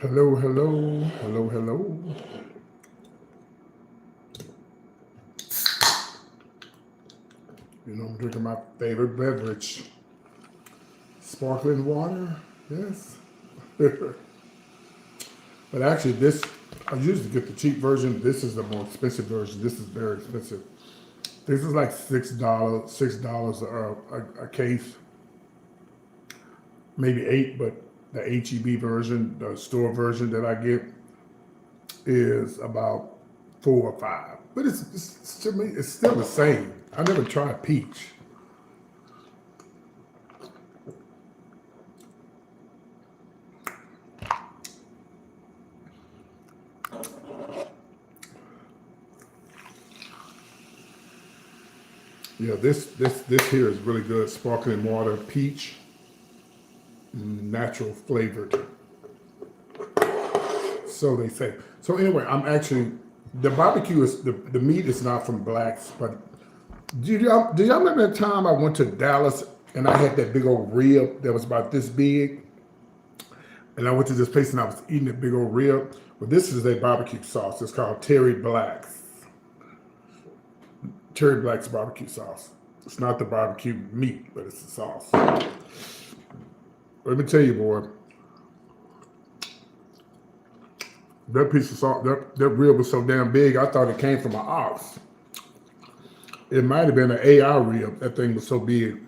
Hello, hello, hello, hello. I'm drinking my favorite beverage, sparkling water. Yes. But actually, I usually get the cheap version. This is the more expensive version. This is very expensive. This is like $6 a case, maybe 8, but the HEB version, the store version that I get, is about 4 or 5. But it's to me, it's still the same. I never tried peach. Yeah, this here is really good. Sparkling water, peach, natural flavored. So they say. So anyway, the barbecue is the meat is not from blacks, but do y'all remember that time I went to Dallas and I had that big old rib that was about this big? And I went to this place and I was eating that big old rib. But this is a barbecue sauce. It's called Terry Black's. Terry Black's barbecue sauce. It's not the barbecue meat, but it's the sauce. Let me tell you, boy, that piece of sauce, that rib was so damn big, I thought it came from an ox. It might have been an AI rib. That thing was so big.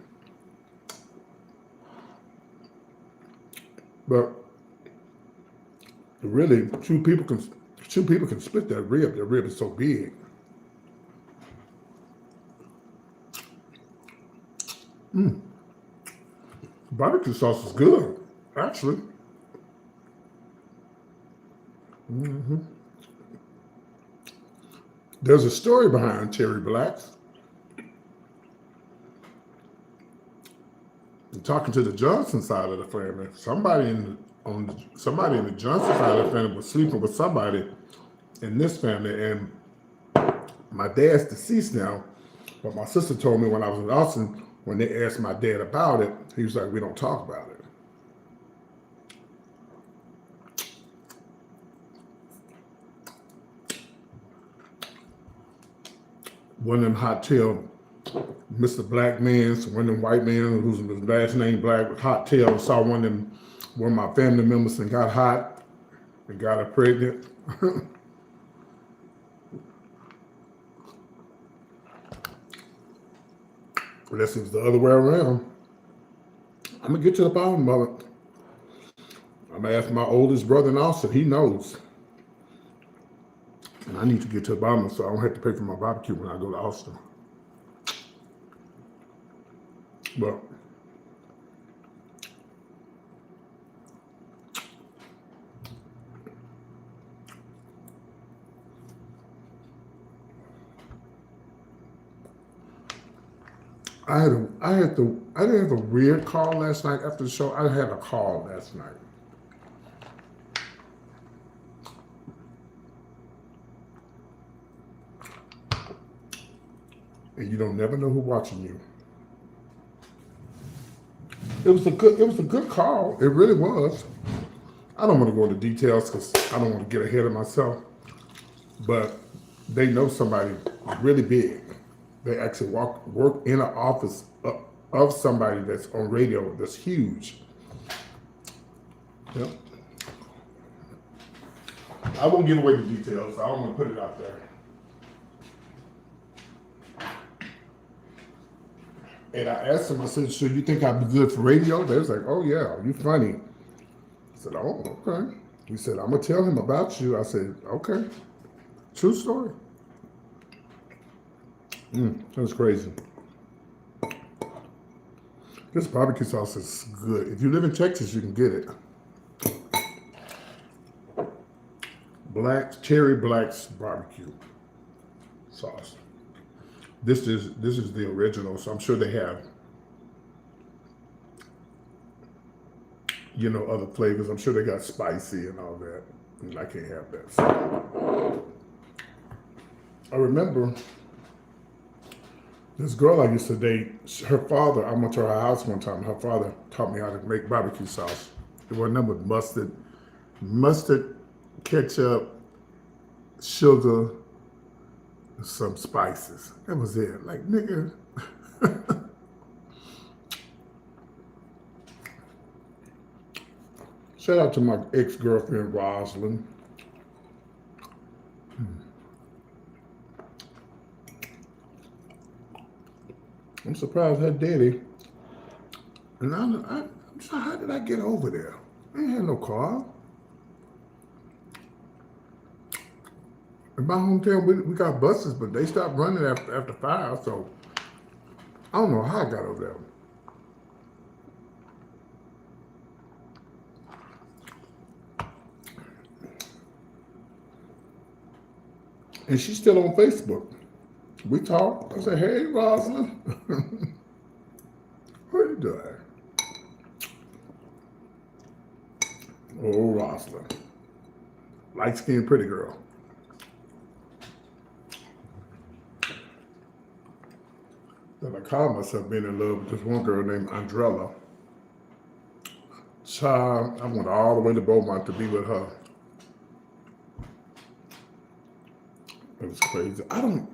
But really, two people can split that rib. That rib is so big. Barbecue sauce is good, actually. There's a story behind Terry Black's. Talking to the Johnson side of the family, somebody in the Johnson side of the family was sleeping with somebody in this family, and my dad's deceased now. But my sister told me when I was in Austin, when they asked my dad about it, he was like, "We don't talk about it." One of them hot tail Mr. Black man, one of them white men whose last name Black with hot tail, saw one of my family members and got hot and got her pregnant. Unless it was the other way around. I'm gonna get to the bottom of it. I'm gonna ask my oldest brother in Austin. He knows. And I need to get to the bottom so I don't have to pay for my barbecue when I go to Austin. But I didn't have a weird call last night after the show. I had a call last night. And you don't never know who's watching you. It was a good call. It really was. I don't want to go into details because I don't want to get ahead of myself. But they know somebody really big. They actually work in an office of somebody that's on radio that's huge. Yep. I won't give away the details. I don't want to put it out there. And I asked him, I said, "So you think I'd be good for radio?" They was like, "Oh yeah, you funny." I said, "Oh, okay." He said, "I'm gonna tell him about you." I said, "Okay." True story. That's crazy. This barbecue sauce is good. If you live in Texas, you can get it. Cherry Black's barbecue sauce. This is the original, so I'm sure they have, other flavors. I'm sure they got spicy and all that. And I can't have that. So. I remember this girl I used to date, her father, I went to her house one time. Her father taught me how to make barbecue sauce. It wasn't nothing but mustard mustard, ketchup, sugar, and some spices. That was it. Like, nigga. Shout out to my ex-girlfriend, Rosalind. I'm surprised her daddy. And I'm sorry, how did I get over there? I ain't had no car. In my hometown, we got buses, but they stopped running after 5, so I don't know how I got over there. And she's still on Facebook. We talk. I said, hey, Rosalind. What are you doing? Oh, Rosalind. Light-skinned pretty girl. Then I called myself being in love with this one girl named Andrella. Child, I went all the way to Beaumont to be with her. It was crazy. I don't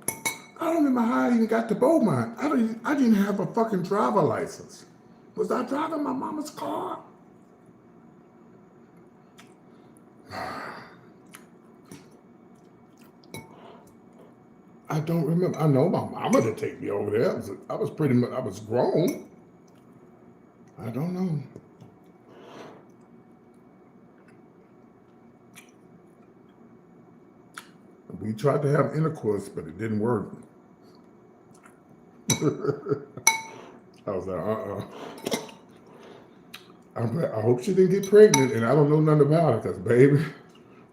remember how I even got to Beaumont. I didn't have a fucking driver license. Was I driving my mama's car? I don't remember. I know my mama did take me over there. I was grown. I don't know. We tried to have intercourse, but it didn't work. I was like, I hope she didn't get pregnant, and I don't know nothing about it, because, baby,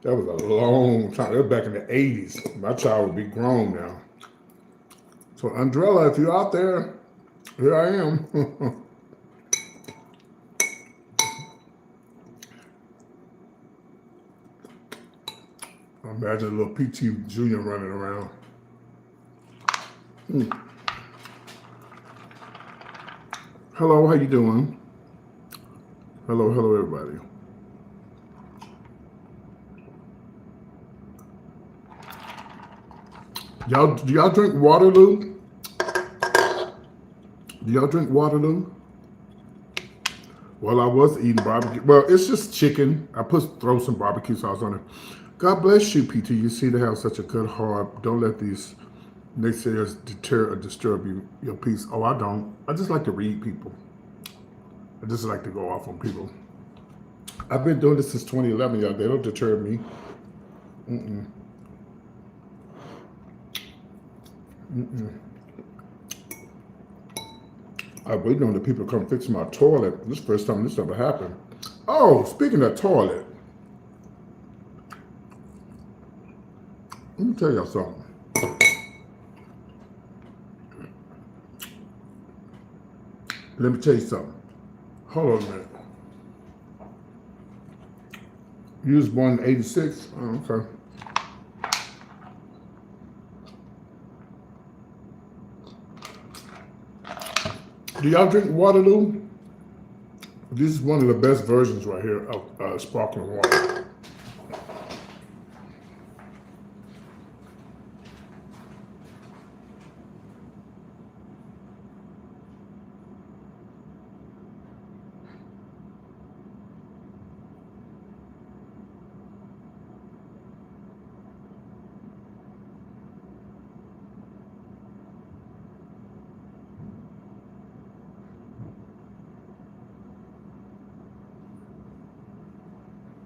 that was a long time. That was back in the 80s. My child would be grown now. So, Andrella, if you're out there, here I am. Imagine a little PT Junior running around. Hello, how you doing? Hello, everybody. Do y'all drink Waterloo? Do y'all drink Waterloo? Well, I was eating barbecue. Well, it's just chicken. I throw some barbecue sauce on it. God bless you, PT. You seem to have such a good heart. Don't let these naysayers deter or disturb your peace. Oh, I don't. I just like to read people. I just like to go off on people. I've been doing this since 2011, y'all. They don't deter me. I'm waiting on the people to come fix my toilet. This is the first time this ever happened. Oh, speaking of toilet. Let me tell y'all something. Let me tell you something. Hold on a minute. You was born in 86? Oh, okay. Do y'all drink Waterloo? This is one of the best versions right here of sparkling water.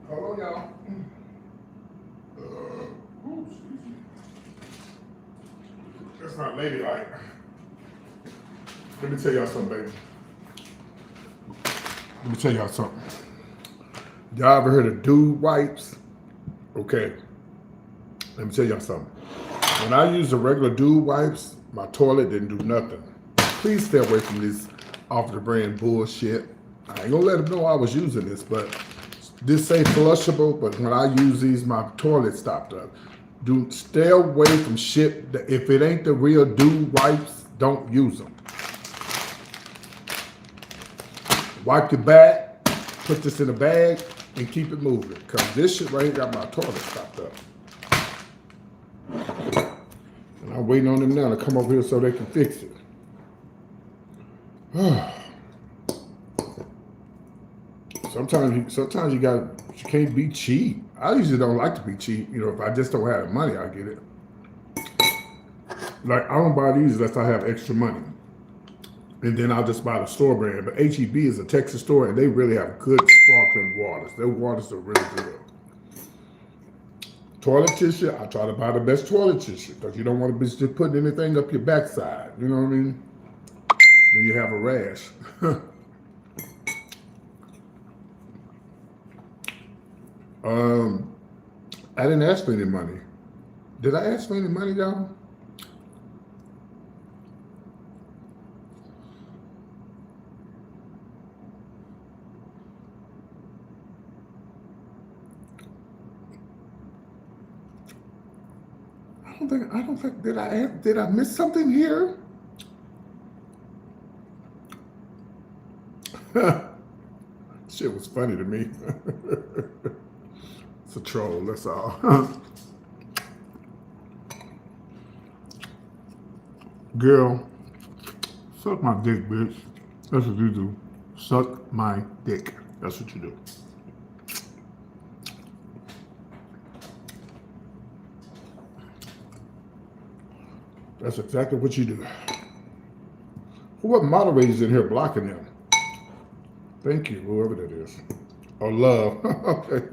Hello, y'all. Excuse me. That's not ladylike. Let me tell y'all something, baby. Let me tell y'all something. Y'all ever heard of dude wipes? Okay. Let me tell y'all something. When I use the regular dude wipes, my toilet didn't do nothing. Please stay away from this off the brand bullshit. I ain't gonna let them know I was using this, but this say flushable, but when I use these, my toilet stopped up. Stay away from shit. If it ain't the real dude wipes, don't use them. Wipe your back, put this in a bag, and keep it moving. Because this shit right here got my toilet stopped up. And I'm waiting on them now to come over here so they can fix it. Sometimes you can't be cheap. I usually don't like to be cheap. You know, if I just don't have the money, I get it. Like, I don't buy these unless I have extra money. And then I'll just buy the store brand. But HEB is a Texas store, and they really have good sparkling waters. Their waters are really good. Toilet tissue, I try to buy the best toilet tissue because you don't want to be just putting anything up your backside. You know what I mean? Then you have a rash. I didn't ask for any money. Did I ask for any money, y'all? I don't think, did I miss something here? Shit was funny to me. It's a troll, that's all. Girl, suck my dick, bitch. That's what you do. Suck my dick. That's what you do. That's exactly what you do. What moderators in here blocking them? Thank you, whoever that is. Oh, love. Okay.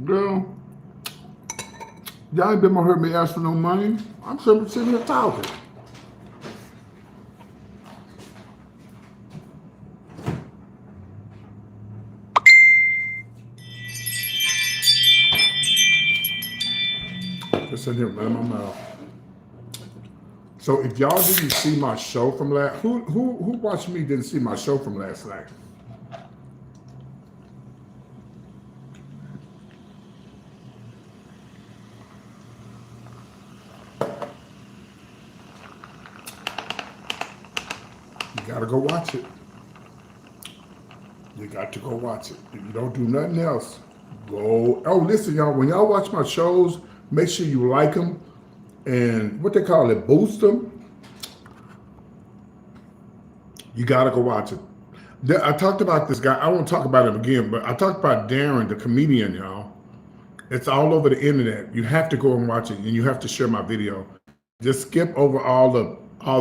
Girl, y'all ain't been gonna heard me ask for no money. I'm simply sitting here talking. Just in here, man, my mouth. So if y'all didn't see my show from last, who watched me didn't see my show from last night? You gotta go watch it. You got to go watch it. If you don't do nothing else, go. Oh, listen, y'all, when y'all watch my shows, make sure you like them and what they call it, boost them. You got to go watch it. I talked about this guy. I won't talk about him again, but I talked about Darren, the comedian, y'all. It's all over the internet. You have to go and watch it, and you have to share my video. Just skip over all the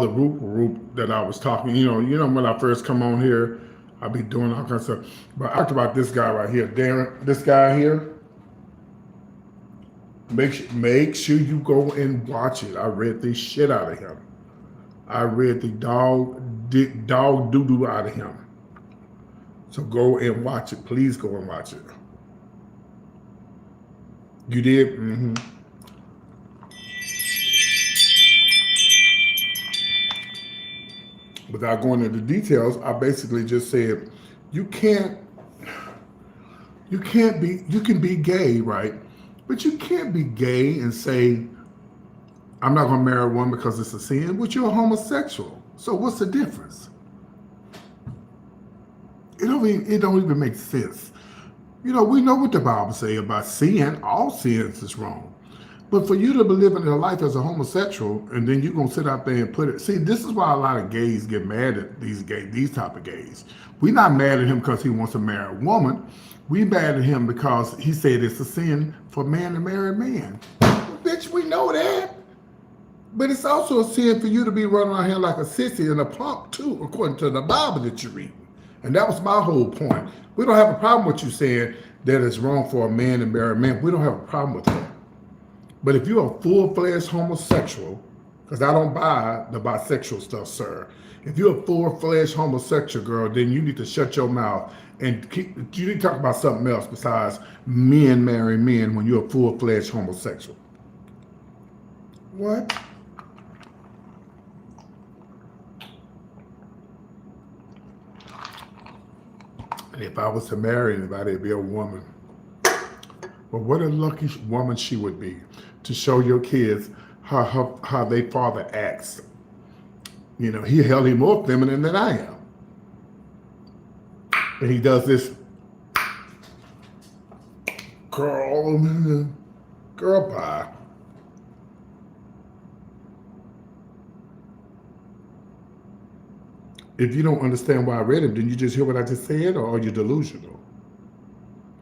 roop that I was talking. You know when I first come on here, I'll be doing all kinds of stuff. But I talked about this guy right here, Darren. This guy here. Make sure you go and watch it. I read the shit out of him. I read the dog doo-doo out of him. So go and watch it. Please go and watch it. You did? Mm-hmm. Without going into details, I basically just said, you can be gay, right? But you can't be gay and say, I'm not gonna marry one because it's a sin, but you're a homosexual. So what's the difference? It don't even make sense. You know, we know what the Bible say about sin. All sins is wrong. But for you to be living a life as a homosexual, and then you're gonna sit out there and put it. See, this is why a lot of gays get mad at these type of gays. We're not mad at him because he wants to marry a woman. We mad at him because he said it's a sin for a man to marry a man. Well, bitch, we know that. But it's also a sin for you to be running around here like a sissy and a punk too, according to the Bible that you read. And that was my whole point. We don't have a problem with you saying that it's wrong for a man to marry a man. We don't have a problem with that. But if you're a full-fledged homosexual, because I don't buy the bisexual stuff, sir. If you're a full-fledged homosexual girl, then you need to shut your mouth and you need to talk about something else besides men marrying men when you're a full-fledged homosexual. What? And if I was to marry anybody, it'd be a woman. But what a lucky woman she would be to show your kids how their father acts. You know, he held him more feminine than I am. And he does this girl pie. If you don't understand why I read him, then you just hear what I just said, or are you delusional?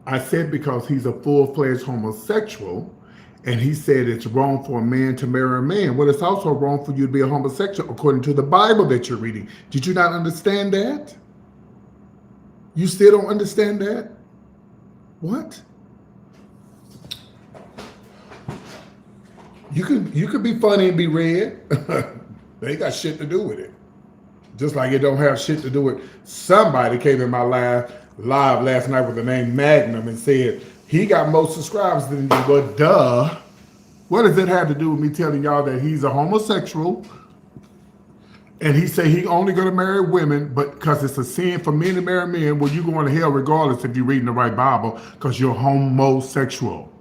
I said because he's a full-fledged homosexual, and he said it's wrong for a man to marry a man. Well, it's also wrong for you to be a homosexual according to the Bible that you're reading. Did you not understand that? You still don't understand that? What? You could be funny and be read. They ain't got shit to do with it. Just like it don't have shit to do with somebody came in my live last night with the name Magnum and said he got more subscribers than you. But duh. What does it have to do with me telling y'all that he's a homosexual? And he say he only gonna marry women, but because it's a sin for men to marry men, well, you going to hell regardless if you're reading the right Bible, because you're homosexual.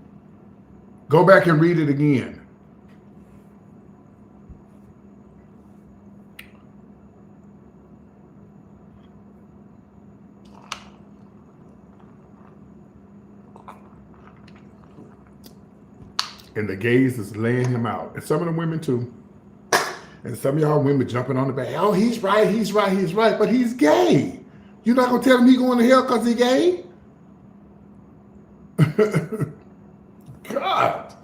Go back and read it again. And the gays is laying him out. And some of the women too. And some of y'all women jumping on the back. Oh, he's right, he's right, he's right. But he's gay. You're not going to tell him he's going to hell because he's gay? God.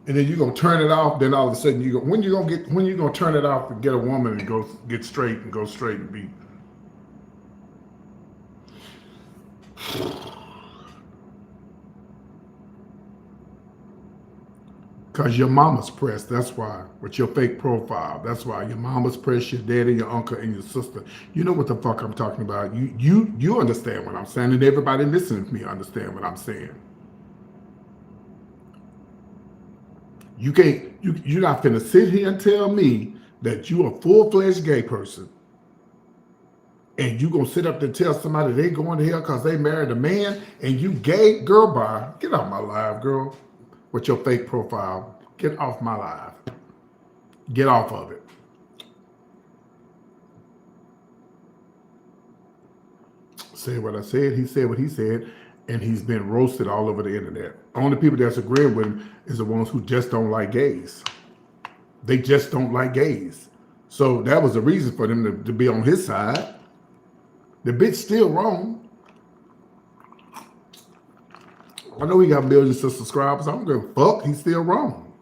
And then you're going to turn it off. Then all of a sudden, when you going to turn it off and get a woman and go get straight and go straight and be. Because your mama's pressed, that's why, with your fake profile. That's why your mama's pressed, your daddy, your uncle, and your sister. You know what the fuck I'm talking about. You understand what I'm saying, and everybody listening to me understand what I'm saying. You're not finna sit here and tell me that you a full-fledged gay person, and you gonna sit up there and tell somebody they going to hell because they married a man, and you gay? Girl, bye. Get off my live, girl. With your fake profile. Get off my live. Get off of it. Say what I said. He said what he said. And he's been roasted all over the internet. Only people that's agreeing with him is the ones who just don't like gays. They just don't like gays. So that was the reason for them to be on his side. The bitch still wrong. I know he got millions of subscribers. I don't give a fuck. He's still wrong.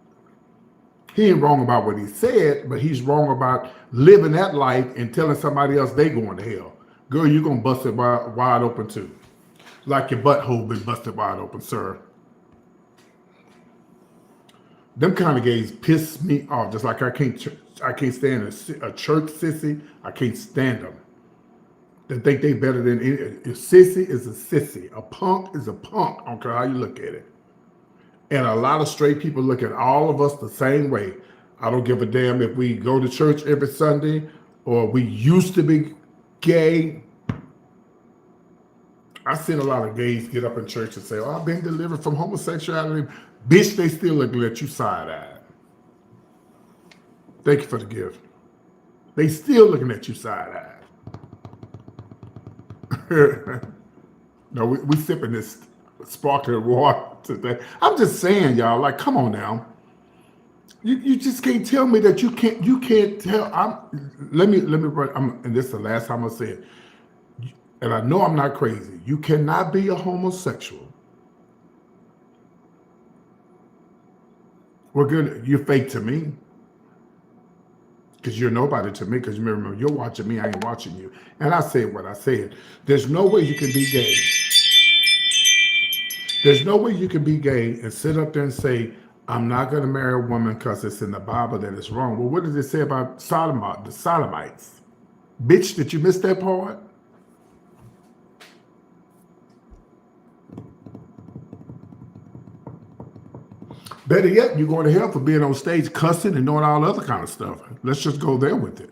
He ain't wrong about what he said, but he's wrong about living that life and telling somebody else they going to hell. Girl, you're going to bust it wide open too. Like your butthole been busted wide open, sir. Them kind of gays piss me off. Just like I can't stand a church sissy. I can't stand them. They think they better than any. A sissy is a sissy. A punk is a punk. I don't care how you look at it. And a lot of straight people look at all of us the same way. I don't give a damn if we go to church every Sunday or we used to be gay. I seen a lot of gays get up in church and say, oh, I've been delivered from homosexuality. Bitch, they still looking at you side-eyed. Thank you for the gift. They still looking at you side-eyed. No, we sipping this sparkling water today. I'm just saying, y'all, like, come on now. You just can't tell me that you can't tell. Let me and this is the last time I say it. And I know I'm not crazy. You cannot be a homosexual. Well, good. You're fake to me. Because you're nobody to me. Because remember, you're watching me. I ain't watching you. And I said what I said. There's no way you can be gay. There's no way you can be gay and sit up there and say, I'm not going to marry a woman because it's in the Bible that it's wrong. Well, what does it say about the Sodomites? Bitch, did you miss that part? Better yet, you're going to hell for being on stage cussing and doing all other kind of stuff. Let's just go there with it.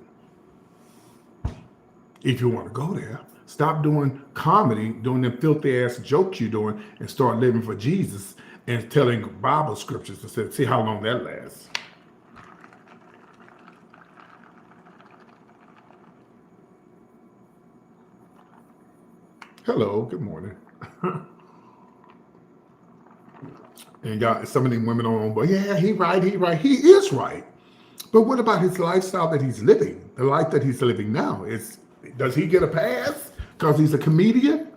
If you want to go there, stop doing comedy, doing them filthy ass jokes you're doing, and start living for Jesus and telling Bible scriptures and see how long that lasts. Hello, good morning. And got some of them women on, but yeah, he right, he is right. But what about his lifestyle that he's living? The life that he's living now is, does he get a pass because he's a comedian?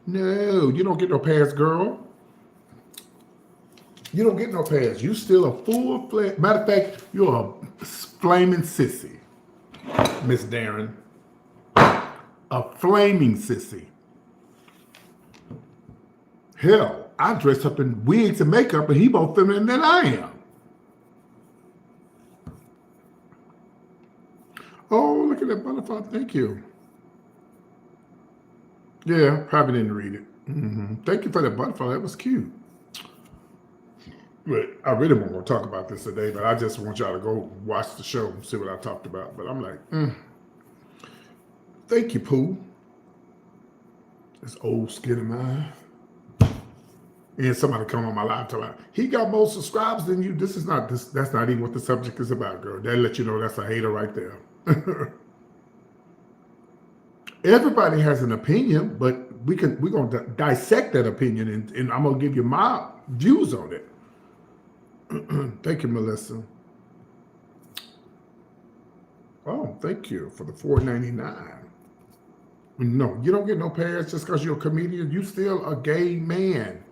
No, you don't get no pass, girl. You don't get no pass. You still a full-fledged. Matter of fact, you're a flaming sissy, Miss Darren. A flaming sissy. Hell, I dress up in wigs and makeup, and he more feminine than I am. Oh, look at that butterfly. Thank you. Yeah, probably didn't read it. Thank you for that butterfly. That was cute. But I really won't want to talk about this today, but I just want y'all to go watch the show and see what I talked about. But I'm like, thank you, Pooh. This old skin of mine. And somebody come on my live tell me, he got more subscribers than you. This is not this. That's not even what the subject is about, girl. That let you know that's a hater right there. Everybody has an opinion, but we're gonna dissect that opinion, and I'm gonna give you my views on it. Thank you, Melissa. Oh, thank you for the $4.99. No, you don't get no pass just because you're a comedian. You still a gay man.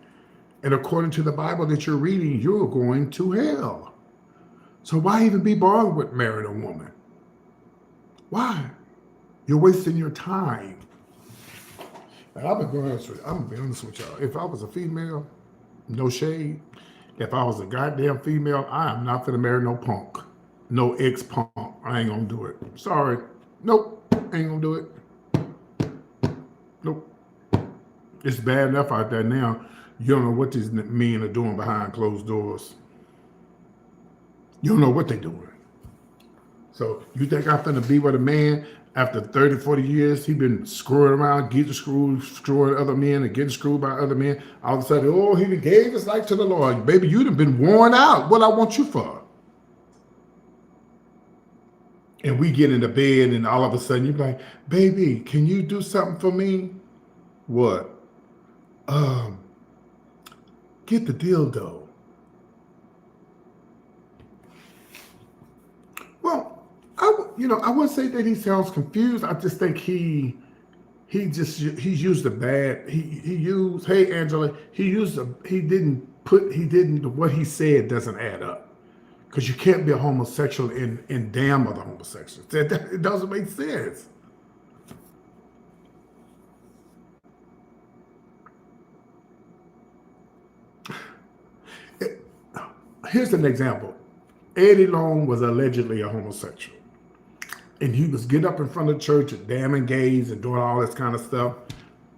And according to the Bible that you're reading, you're going to hell. So why even be bothered with marrying a woman? Why? You're wasting your time. And I'm gonna be honest with y'all. If I was a female, no shade. If I was a goddamn female, I am not gonna marry no punk. No ex-punk. I ain't gonna do it. Sorry. Nope. Ain't gonna do it. Nope. It's bad enough out there now. You don't know what these men are doing behind closed doors. You don't know what they're doing. So you think I'm finna be with a man after 30, 40 years, he been screwing around, getting screwed, screwing other men and getting screwed by other men. All of a sudden, oh, he gave his life to the Lord. Baby, you'd have been worn out. What I want you for? And we get into bed and all of a sudden you're like, baby, can you do something for me? What? Get the dildo. Well, I wouldn't say that he sounds confused. I just think he's used a bad. He used. Hey, Angela. What he said doesn't add up. Because you can't be a homosexual and damn other homosexuals. It doesn't make sense. Here's an example. Eddie Long was allegedly a homosexual. And he was getting up in front of the church and damning gays and doing all this kind of stuff.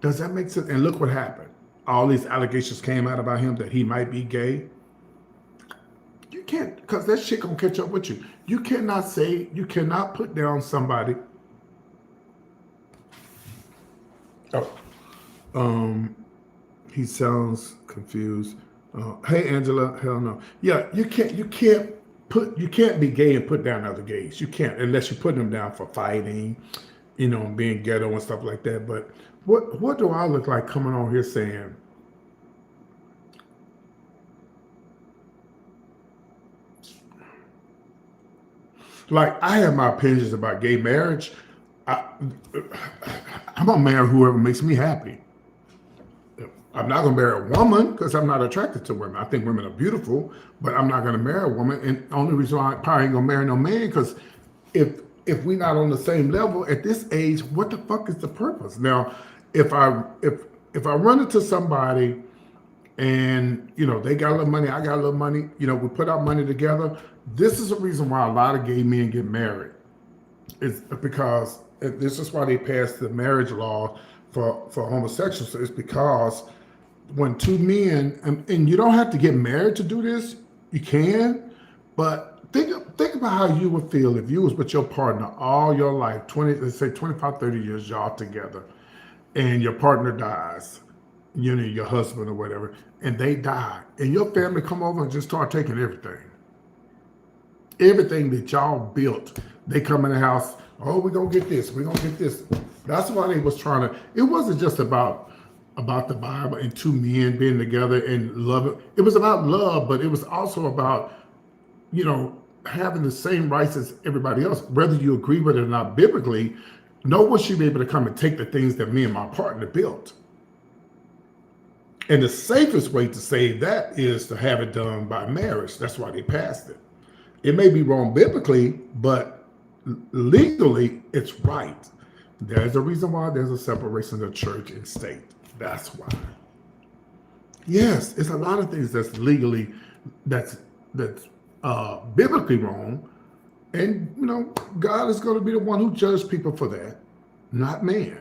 Does that make sense? And look what happened. All these allegations came out about him that he might be gay. You can't, because that shit gonna catch up with you. You cannot put down somebody. He sounds confused. Hey, Angela, hell no. Yeah, you can't be gay and put down other gays. You can't, unless you put them down for fighting, being ghetto and stuff like that. But what do I look like coming on here saying, like, I have my opinions about gay marriage. I'm gonna marry whoever makes me happy. I'm not gonna marry a woman because I'm not attracted to women. I think women are beautiful, but I'm not gonna marry a woman. And the only reason why I probably ain't gonna marry no man, because if we're not on the same level at this age, what the fuck is the purpose? Now, if I run into somebody and they got a little money, I got a little money, we put our money together. This is the reason why a lot of gay men get married. It's because this is why they passed the marriage law for homosexuals. It's because when two men, and you don't have to get married to do this, you can, but think about how you would feel if you was with your partner all your life, let's say 25, 30 years, y'all together, and your partner dies, your husband or whatever, and they die, and your family come over and just start taking everything that y'all built. They come in the house, Oh, we're gonna get this. We're gonna get this. That's why they was trying to. It wasn't just about the Bible and two men being together and love. It was about love, but it was also about, having the same rights as everybody else, whether you agree with it or not biblically. No one should be able to come and take the things that me and my partner built. And the safest way to save that is to have it done by marriage. That's why they passed it. It may be wrong biblically, but legally, it's right. There's a reason why there's a separation of church and state. That's why. Yes, it's a lot of things that's legally, that's biblically wrong, and God is going to be the one who judges people for that, not man.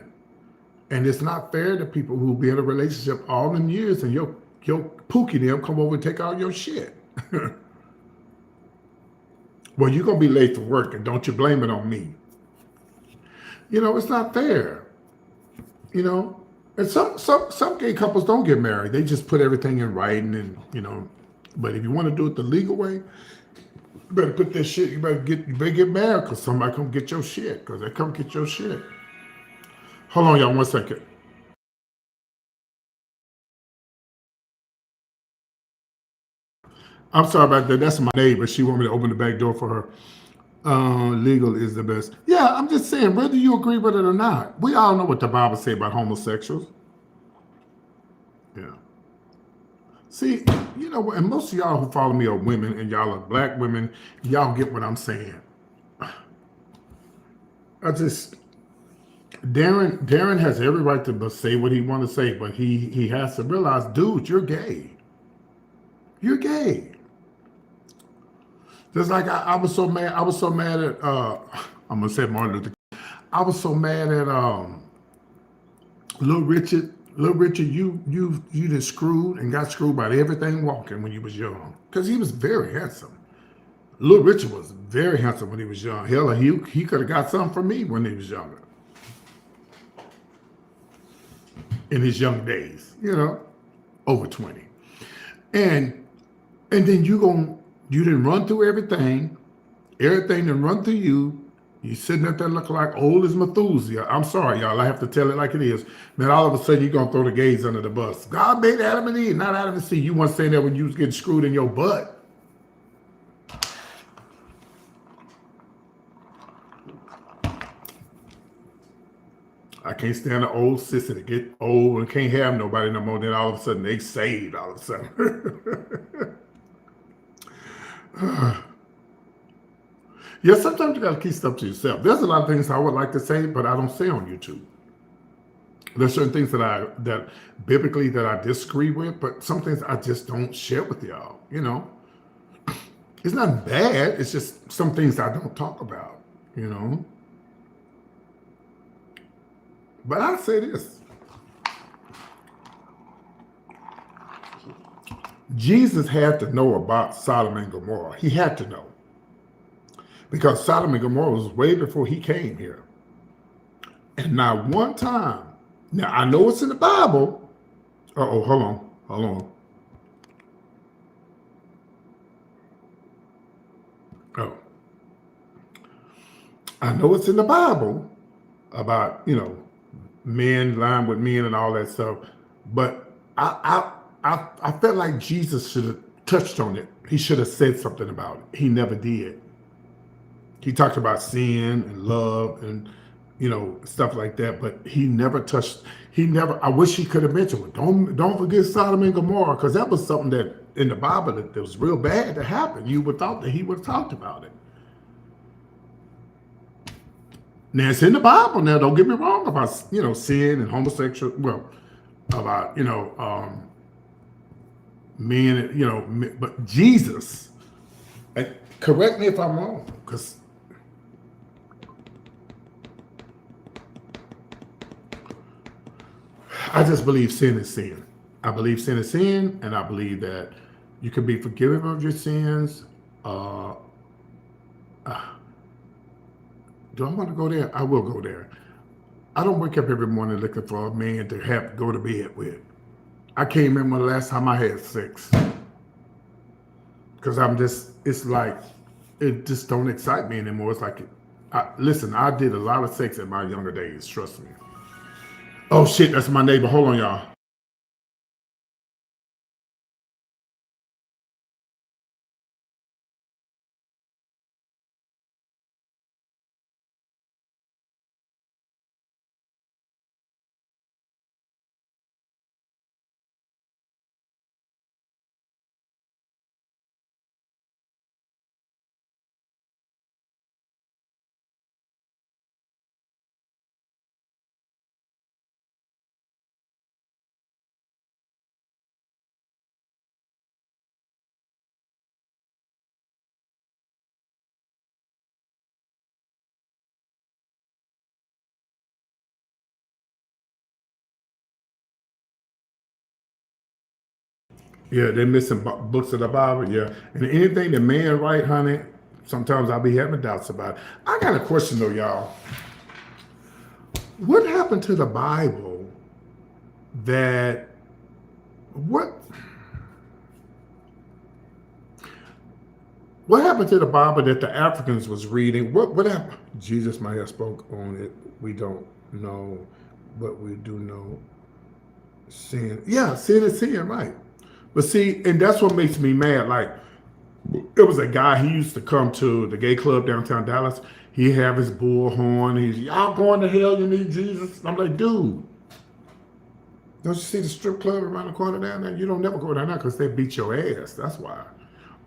And it's not fair to people who be in a relationship all them years and your pookie them come over and take all your shit. Well, you're gonna be late for work, and don't you blame it on me. It's not fair. And some gay couples don't get married. They just put everything in writing, and But if you want to do it the legal way, you better put that shit. You better get married, because somebody come get your shit. Because they come get your shit. Hold on, y'all, 1 second. I'm sorry about that. That's my neighbor. She want me to open the back door for her. Legal is the best. Yeah, I'm just saying, whether you agree with it or not, we all know what the Bible say about homosexuals. Yeah. See, and most of y'all who follow me are women, and y'all are black women. Y'all get what I'm saying. Darren has every right to say what he want to say, but he has to realize, dude, you're gay. You're gay. Just like I was so mad. I was so mad at I'm gonna say Martin Luther King. I was so mad at Little Richard. Little Richard, you just screwed and got screwed by everything walking when you was young. Because he was very handsome. Little Richard was very handsome when he was young. Hell, he could have got something from me when he was younger. In his young days, over 20. And then you didn't run through everything didn't run through you. You sitting up there looking like old as Methuselah. I'm sorry, y'all. I have to tell it like it is. Then all of a sudden, you're going to throw the gays under the bus. God made Adam and Eve, not Adam and Eve. You weren't saying that when you was getting screwed in your butt. I can't stand an old sissy to get old and can't have nobody no more. Then all of a sudden, they saved all of a sudden. Yeah, sometimes you got to keep stuff to yourself. There's a lot of things I would like to say, but I don't say on YouTube. There's certain things that biblically that I disagree with, but some things I just don't share with y'all. It's not bad. It's just some things I don't talk about. But I'll say this. Jesus had to know about Sodom and Gomorrah. He had to know. Because Sodom and Gomorrah was way before he came here. And not one time. Now, I know it's in the Bible. Uh-oh, hold on. Oh. I know it's in the Bible about, men lying with men and all that stuff. But I felt like Jesus should have touched on it. He should have said something about it. He never did. He talked about sin and love and, stuff like that, but he never touched, I wish he could have mentioned it. Don't forget Sodom and Gomorrah, because that was something that in the Bible that was real bad to happen. You would thought that he would have talked about it. Now it's in the Bible now, don't get me wrong about, sin and homosexual, about, men, but Jesus, and correct me if I'm wrong, because I just believe sin is sin. I believe sin is sin, and I believe that you can be forgiven of your sins. Do I want to go there? I will go there. I don't wake up every morning looking for a man to have go to bed with. I can't remember the last time I had sex. Because it's like, it just don't excite me anymore. It's like, Listen, I did a lot of sex in my younger days. Trust me. Oh shit, that's my neighbor. Hold on, y'all. Yeah, they're missing books of the Bible. Yeah, and anything the man write, honey, sometimes I'll be having doubts about it. I got a question though, y'all. What happened to the Bible that what what happened to the Bible that the Africans was reading? What happened? Jesus might have spoke on it. We don't know, but we do know sin. Yeah, sin is sin, right? But see, and that's what makes me mad. Like, it was a guy, he used to come to the gay club downtown Dallas. He have his bullhorn. He's, y'all going to hell, you need Jesus. And I'm like, dude, don't you see the strip club around the corner down there? You don't never go down there because they beat your ass. That's why.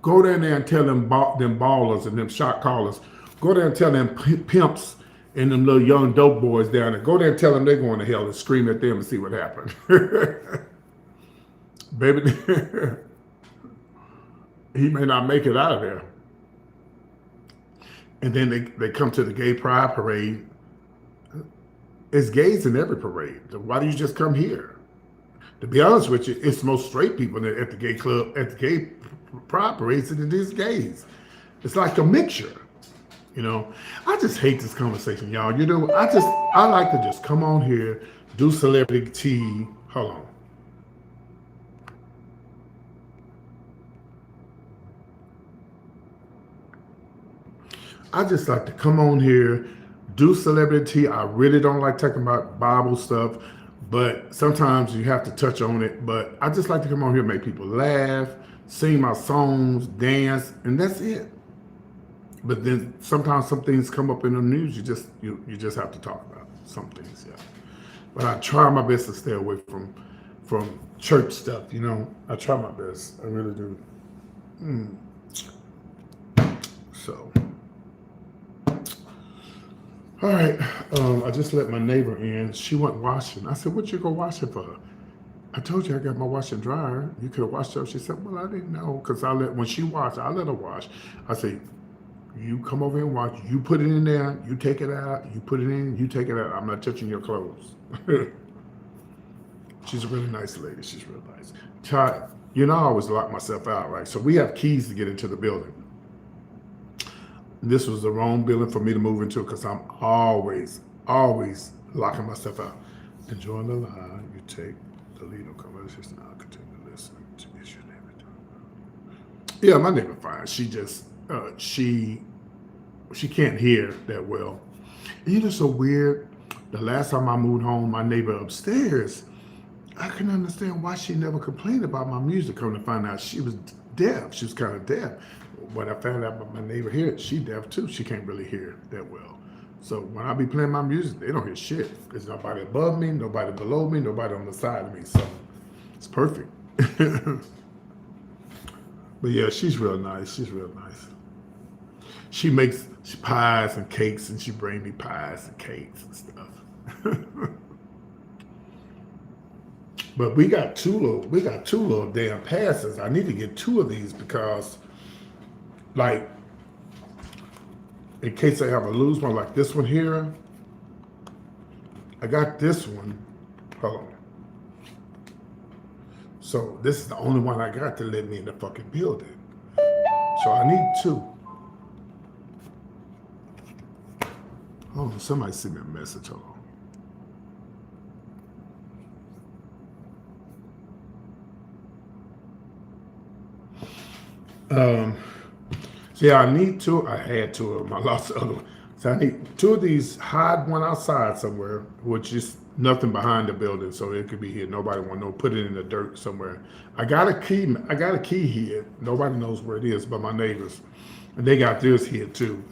Go down there and tell them ballers and them shot callers. Go there and tell them pimps and them little young dope boys down there. Go there and tell them they're going to hell and scream at them and see what happens. Baby, he may not make it out of there. And then they come to the gay pride parade. It's gays in every parade. So why do you just come here? To be honest with you, it's most straight people at the gay club, at the gay pride parades than it is gays. It's like a mixture. You know, I just hate this conversation, y'all. You know, I like to just come on here, do celebrity tea. Hold on. I just like to come on here, do celebrity. I really don't like talking about Bible stuff, but sometimes you have to touch on it. But I just like to come on here, make people laugh, sing my songs, dance, and that's it. But then sometimes some things come up in the news. You just have to talk about some things. Yeah. But I try my best to stay away from church stuff. You know, I try my best. I really do. So. All right, I just let my neighbor in. She went washing. I said, what you go washing for? I told you I got my washer and dryer. You could have washed up. She said, well, I didn't know. Because when she washed, I let her wash. I said, you come over and wash. You put it in there. You take it out. You put it in. You take it out. I'm not touching your clothes. She's a really nice lady. She's real nice. You know, I always lock myself out, right? So we have keys to get into the building. This was the wrong building for me to move into because I'm always locking myself out. Enjoying the line, you take the lead on conversation. I'll continue to listen to get your neighbor. Yeah, my neighbor fine. She just she can't hear that well. And you know, so weird. The last time I moved home, my neighbor upstairs, I couldn't understand why she never complained about my music. Come to find out, she was deaf. She was kind of deaf. When I found out about my neighbor here, she deaf too. She can't really hear that well. So when I be playing my music, they don't hear shit. There's nobody above me, nobody below me, nobody on the side of me. So it's perfect. But yeah, she's real nice. She's real nice. She makes pies and cakes, and she bring me pies and cakes and stuff. But we got two little damn passes. I need to get two of these because, like, in case I ever lose one, like this one here, I got this one. Hold on. So this is the only one I got to let me in the fucking building. So I need two. Oh, somebody sent me a message. Hold on. So yeah, I need two. I had two of them. I lost the other one. So I need two of these, hide one outside somewhere, which is nothing behind the building, so it could be here. Nobody want to know. Put it in the dirt somewhere. I got a key. I got a key here. Nobody knows where it is, but my neighbors, and they got theirs here too.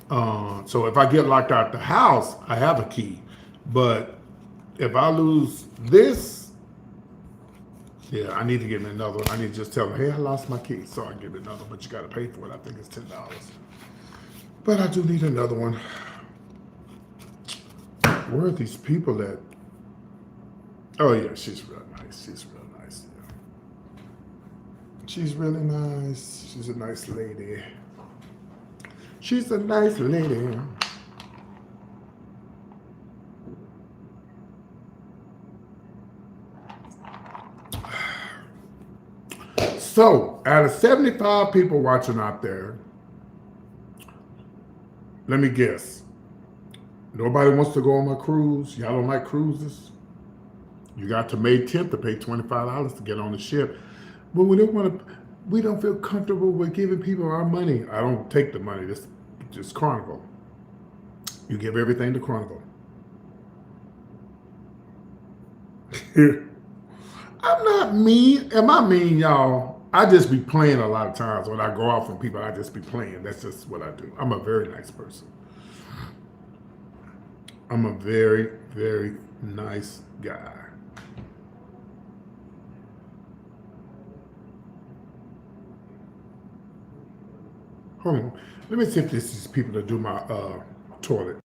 So if I get locked out the house, I have a key. But if I lose this, yeah, I need to get me another one. I need to just tell them, hey, I lost my key, so I can get another. But you got to pay for it. I think it's $10. But I do need another one. Where are these people at? Oh yeah, she's real nice. She's real nice. Yeah. She's really nice. She's a nice lady. She's a nice lady. So, out of 75 people watching out there, let me guess. Nobody wants to go on my cruise. Y'all don't like cruises? You got to May 10th to pay $25 to get on the ship. But we don't feel comfortable with giving people our money. I don't take the money. This just Carnival. You give everything to Carnival. I'm not mean. Am I mean, y'all? I just be playing a lot of times. When I go out from people, I just be playing. That's just what I do. I'm a very nice person. I'm a very, very nice guy. Hold on. Let me see if this is people that do my toilet.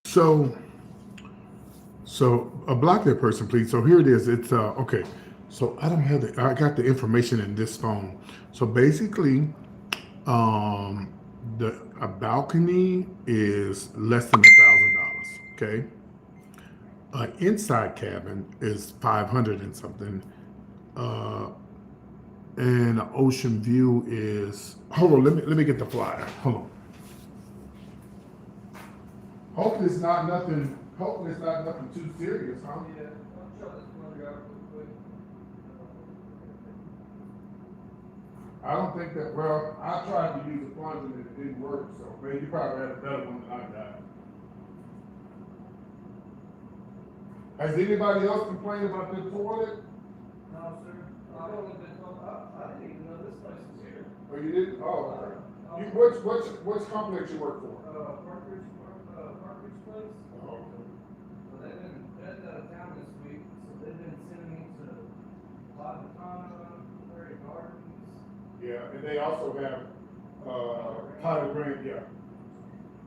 So, so block that person, please. So here it is. It's okay. So I don't have the. I got the information in this phone. So basically, um, the a balcony is less than $1,000. Okay. An inside cabin is 500 and something. Uh, and an ocean view is. Hold on. Let me get the flyer. Hold on. Hopefully it's not nothing. Hopefully it's not nothing too serious, huh? Yeah. I'm trying to plug out real quick. I don't think that. Well, I tried to use a plunge and it didn't work. So maybe you probably had a better one than I got. Has anybody else complained about the toilet? No, sir. I've only been told, I didn't even know this place was here. Oh, you didn't? Oh, okay. You, which complex you work for? Park Ridge Place. Oh, okay. So they've been out of town this week, so they've been sending me to La Botana, Prairie Gardens. Yeah, and they also have Tyler Grant. Yeah,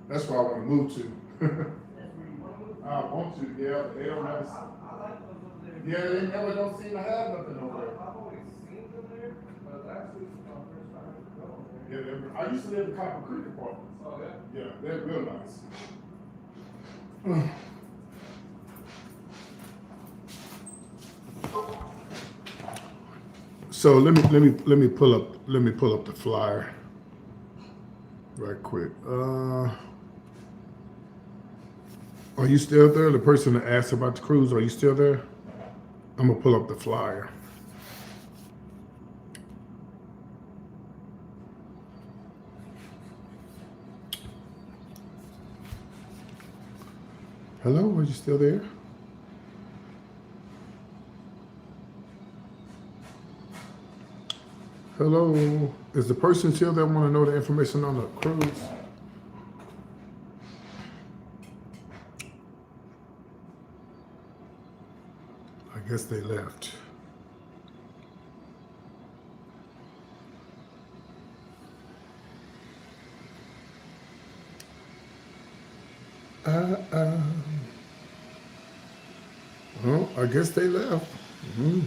that's where I want to move to. That's where you want to move? I want to. Yeah, they don't have. I like those over there. Yeah, they never don't seem to have nothing over there. I've always seen them there, but last week was my first time going there. Yeah, I used to live in Copper Creek Apartments. Oh, yeah? Yeah, they're real nice. So let me pull up the flyer right quick. Are you still there? The person that asked about the cruise, are you still there? I'm gonna pull up the flyer. Hello, are you still there? Hello. Is the person still there want to know the information on the cruise? I guess they left. Uh. Well, I guess they left. Mhm.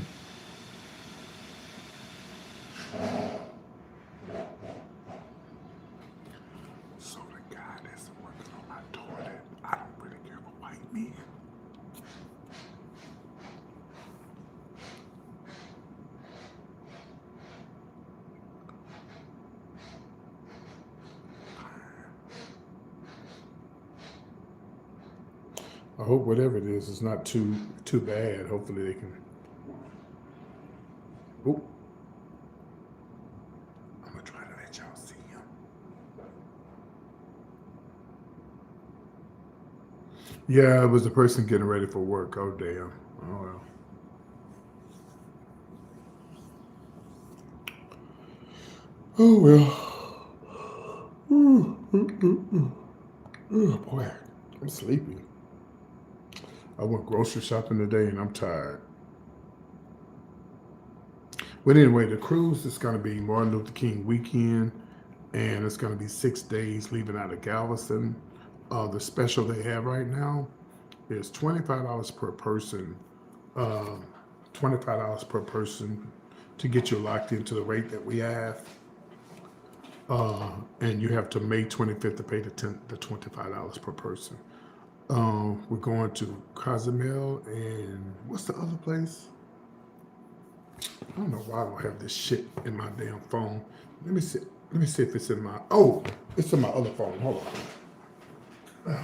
So the guy that's working on my toilet, I don't really care for white men. I hope whatever it is not too bad. Hopefully they can. Oh, I'm gonna try to let y'all see him. Yeah, it was the person getting ready for work. Oh damn. Oh well. Oh well. Oh boy, I'm sleepy. I went grocery shopping today and I'm tired. But anyway, the cruise is going to be Martin Luther King weekend, and it's going to be 6 days leaving out of Galveston. The special they have right now is $25 per person. Uh, $25 per person to get you locked into the rate that we have. And you have to May 25th to pay the $25 per person. We're going to Cozumel and what's the other place? I don't know why I don't have this shit in my damn phone. Let me see. Let me see if it's in my. Oh, it's in my other phone. Hold on.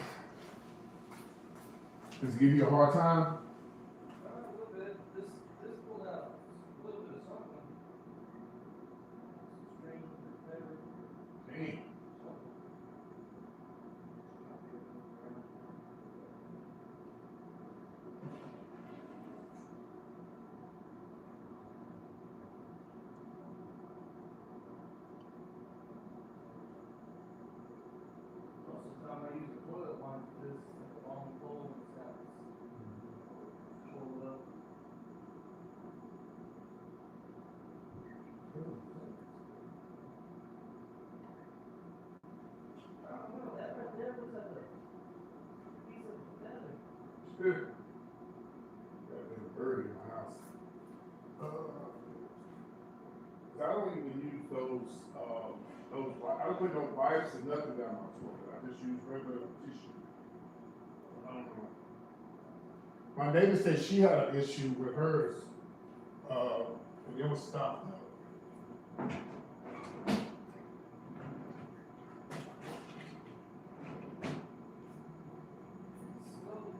Does it give you a hard time? A little bit. This pulled out a little bit of something. String, feather. Damn. Most of the time I use a toilet line for this, like a long pole and it's got pulled up. I don't know, that right there was like a piece of feather. Good. Got a bird in my house. I don't even use those. I don't put no wipes and nothing down my toilet. I just use regular tissue. I don't know. My neighbor said she had an issue with hers, and it was stopped. Slowly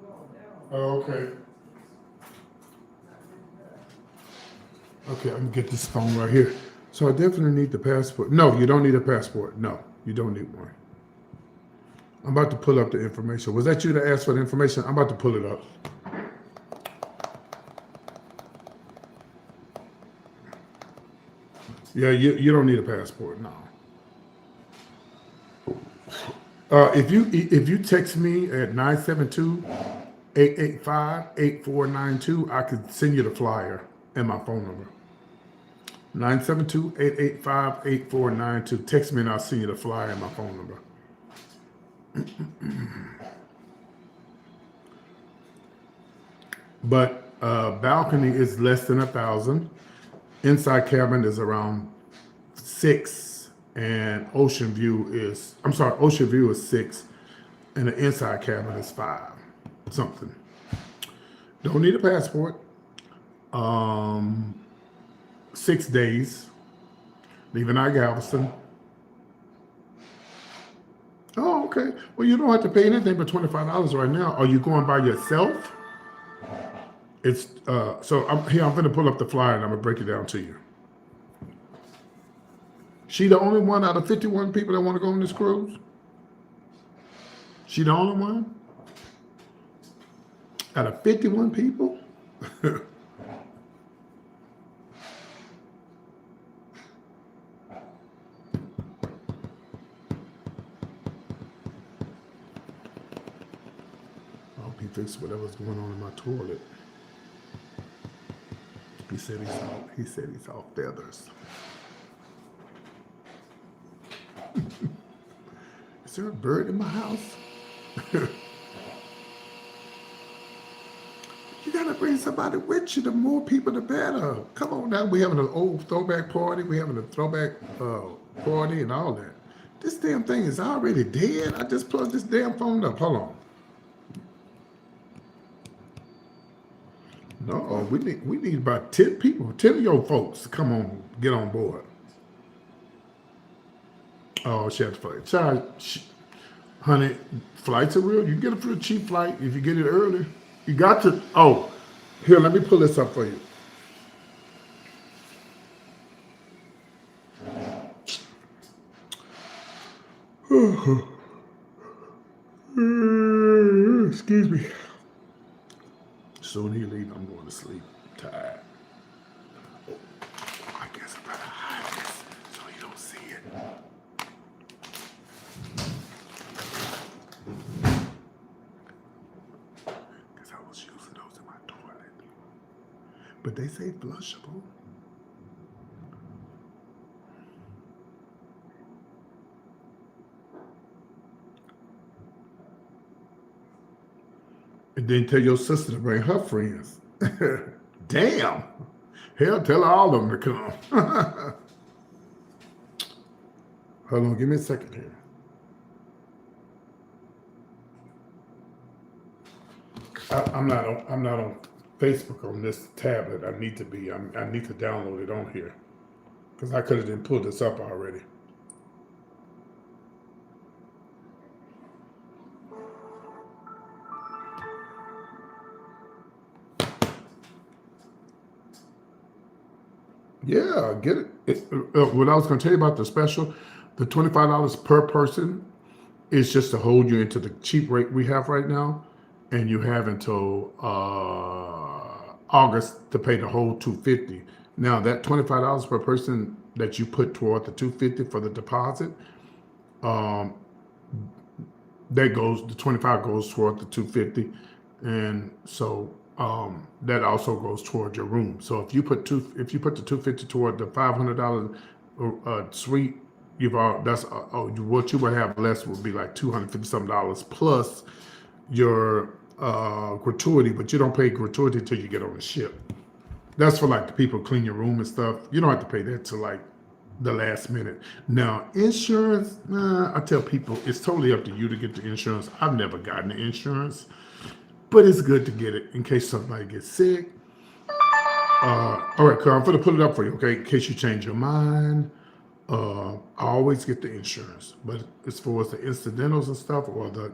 going down. Oh, okay. Okay, I'm gonna get this phone right here. So I definitely need the passport. No, you don't need a passport. No, you don't need one. I'm about to pull up the information. Was that you that asked for the information? I'm about to pull it up. Yeah, you don't need a passport, no. If you text me at 972-885-8492, I could send you the flyer and my phone number. 972-885-8492. Text me and I'll send you the flyer and my phone number. But balcony is less than 1,000. Inside cabin is around 6, and ocean view is 6, and the inside cabin is 5 something. Don't need a passport. 6 days, leaving out Galveston. Oh, okay. Well, you don't have to pay anything but $25 right now. Are you going by yourself? It's so I'm going to pull up the flyer and I'm gonna break it down to you. She the only one out of 51 people that want to go on this cruise? She the only one? Out of 51 people? fix whatever's going on in my toilet. He said he's all feathers. Is there a bird in my house? You gotta bring somebody with you. The more people, the better. Come on now, we having an old throwback party. We having a throwback party and all that. This damn thing is already dead. I just plugged this damn phone up. Hold on. No, we need about 10 people, 10 of your folks to come on, get on board. Oh, she had to fly. Child, honey, flights are real. You can get it for a cheap flight if you get it early. You got to. Oh, here, let me pull this up for you. Excuse me. Soon he leave, I'm going to sleep. Tired. I guess I better hide this so you don't see it. Because I was using those in my toilet. But they say flushable. And then tell your sister to bring her friends. Damn. Hell, tell all of them to come. Hold on, give me a second here. I'm not on Facebook on this tablet. I need to be. I need to download it on here because I could have didn't pull this up already. Yeah, get it. What I was going to tell you about the special, the $25 per person is just to hold you into the cheap rate we have right now, and you have until August to pay the whole $250. Now that $25 per person that you put toward the $250 for the deposit, that goes, the 25 goes toward the $250, and so that also goes toward your room. So if you put the $250 toward the $500 suite, you've all that's what you would have less would be like $250 something plus your gratuity, but you don't pay gratuity till you get on the ship. That's for like the people who clean your room and stuff. You don't have to pay that till like the last minute. Now insurance, I tell people it's totally up to you to get the insurance. I've never gotten the insurance, but it's good to get it in case somebody gets sick. All right, Carl, I'm going to put it up for you, okay? In case you change your mind. I always get the insurance, but as far as the incidentals and stuff, or the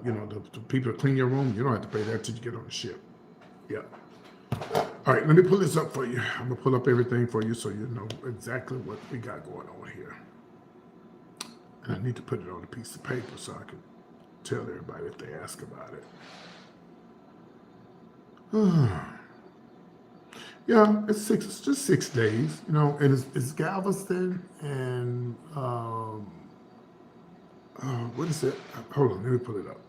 people that clean your room, you don't have to pay that till you get on the ship. Yeah. All right, let me pull this up for you. I'm gonna pull up everything for you so you know exactly what we got going on here. And I need to put it on a piece of paper so I can tell everybody if they ask about it. Yeah, it's just 6 days, and it's Galveston and what is it? Hold on, let me pull it up.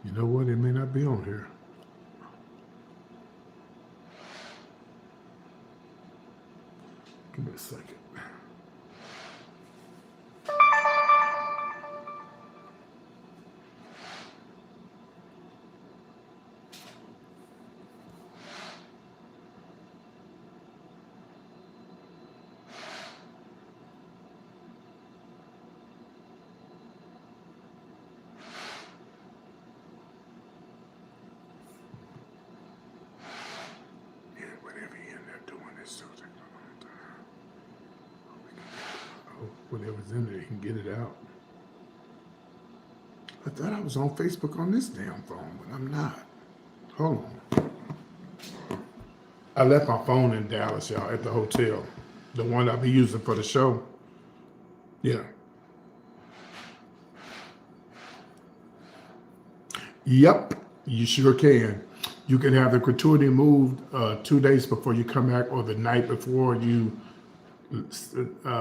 You know what? It may not be on here. Give me a second. Whatever's in there, you can get it out. I thought I was on Facebook on this damn phone, but I'm not. Hold on. I left my phone in Dallas, y'all, at the hotel. The one I'll be using for the show. Yeah. Yep, you sure can. You can have the gratuity moved 2 days before you come back, or the night before you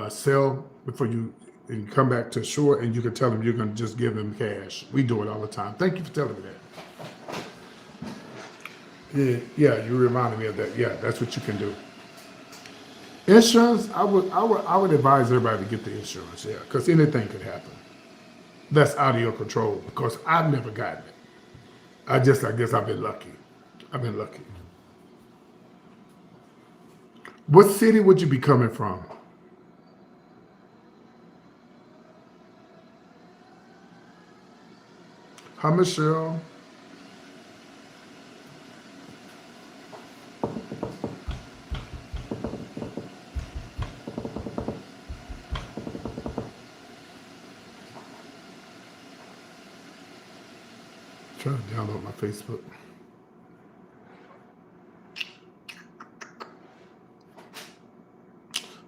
sell, before you come back to shore, and you can tell them you're going to just give them cash. We do it all the time. Thank you for telling me that. Yeah, you reminded me of that. Yeah, that's what you can do. Insurance, I would advise everybody to get the insurance. Yeah, because anything could happen. That's out of your control. Because I've never gotten it. I guess I've been lucky. I've been lucky. What city would you be coming from? Hi, Michelle. Trying to download my Facebook.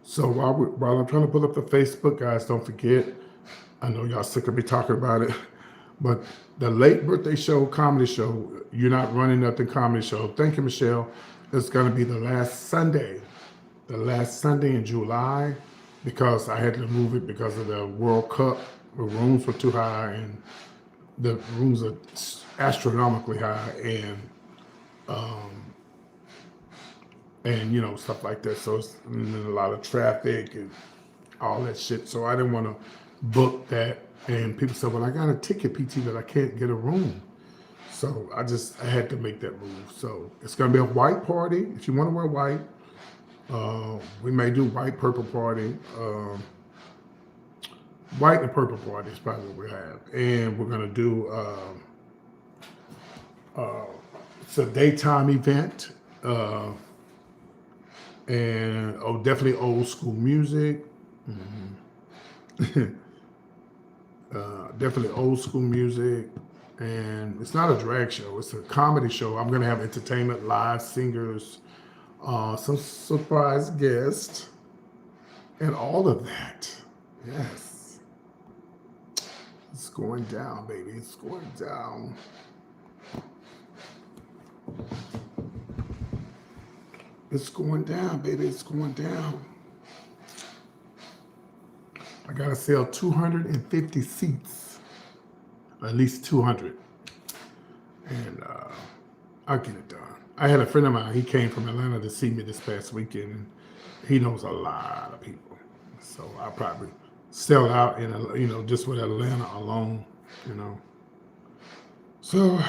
So while I'm trying to pull up the Facebook, guys, don't forget. I know y'all sick of me talking about it, but the late birthday show, comedy show, You're Not Running Nothing comedy show. Thank you, Michelle. It's going to be the last Sunday in July, because I had to move it because of the World Cup. The rooms were too high, and the rooms are astronomically high, and stuff like that. So it's a lot of traffic and all that shit. So I didn't want to book that. And people said, "Well, I got a ticket, PT, but I can't get a room." So I had to make that move. So it's gonna be a white party. If you want to wear white, we may do white purple party. White and purple party is probably what we have, and we're gonna do. It's a daytime event. And definitely old school music. Definitely old school music, and it's not a drag show. It's a comedy show. I'm gonna have entertainment, live singers, some surprise guests, and all of that. Yes, it's going down, baby. It's going down. It's going down, baby. It's going down. I gotta sell 250 seats, at least 200, and I'll get it done. I had a friend of mine. He came from Atlanta to see me this past weekend, and he knows a lot of people, so I'll probably sell out in just with Atlanta alone, you know. So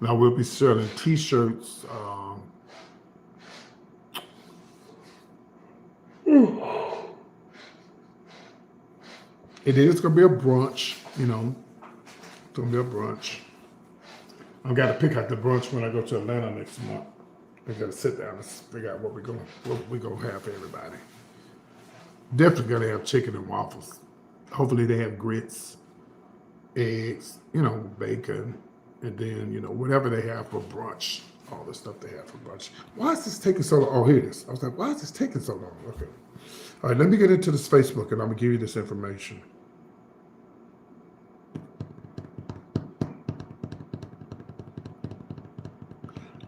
now we'll be selling T-shirts. It is gonna be a brunch, It's gonna be a brunch. I've got to pick out the brunch when I go to Atlanta next month. I got to sit down and figure out what we gonna have for everybody. Definitely gonna have chicken and waffles. Hopefully they have grits, eggs, bacon, and then whatever they have for brunch. All the stuff they have for brunch. Why is this taking so long? Oh, here it is. I was like, why is this taking so long? Okay. All right, let me get into this Facebook, and I'm gonna give you this information.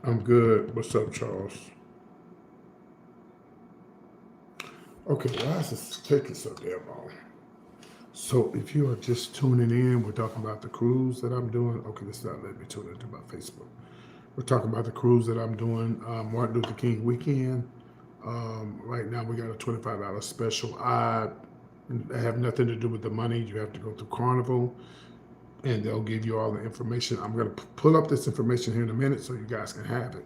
I'm good. What's up, Charles? Okay, why is this taking so damn long? So if you are just tuning in, we're talking about the cruise that I'm doing. Okay, this is not letting me tune into my Facebook. We're talking about the cruise that I'm doing, Martin Luther King weekend. Right now we got a $25 special. I have nothing to do with the money. You have to go through Carnival, and they'll give you all the information. I'm going to pull up this information here in a minute so you guys can have it.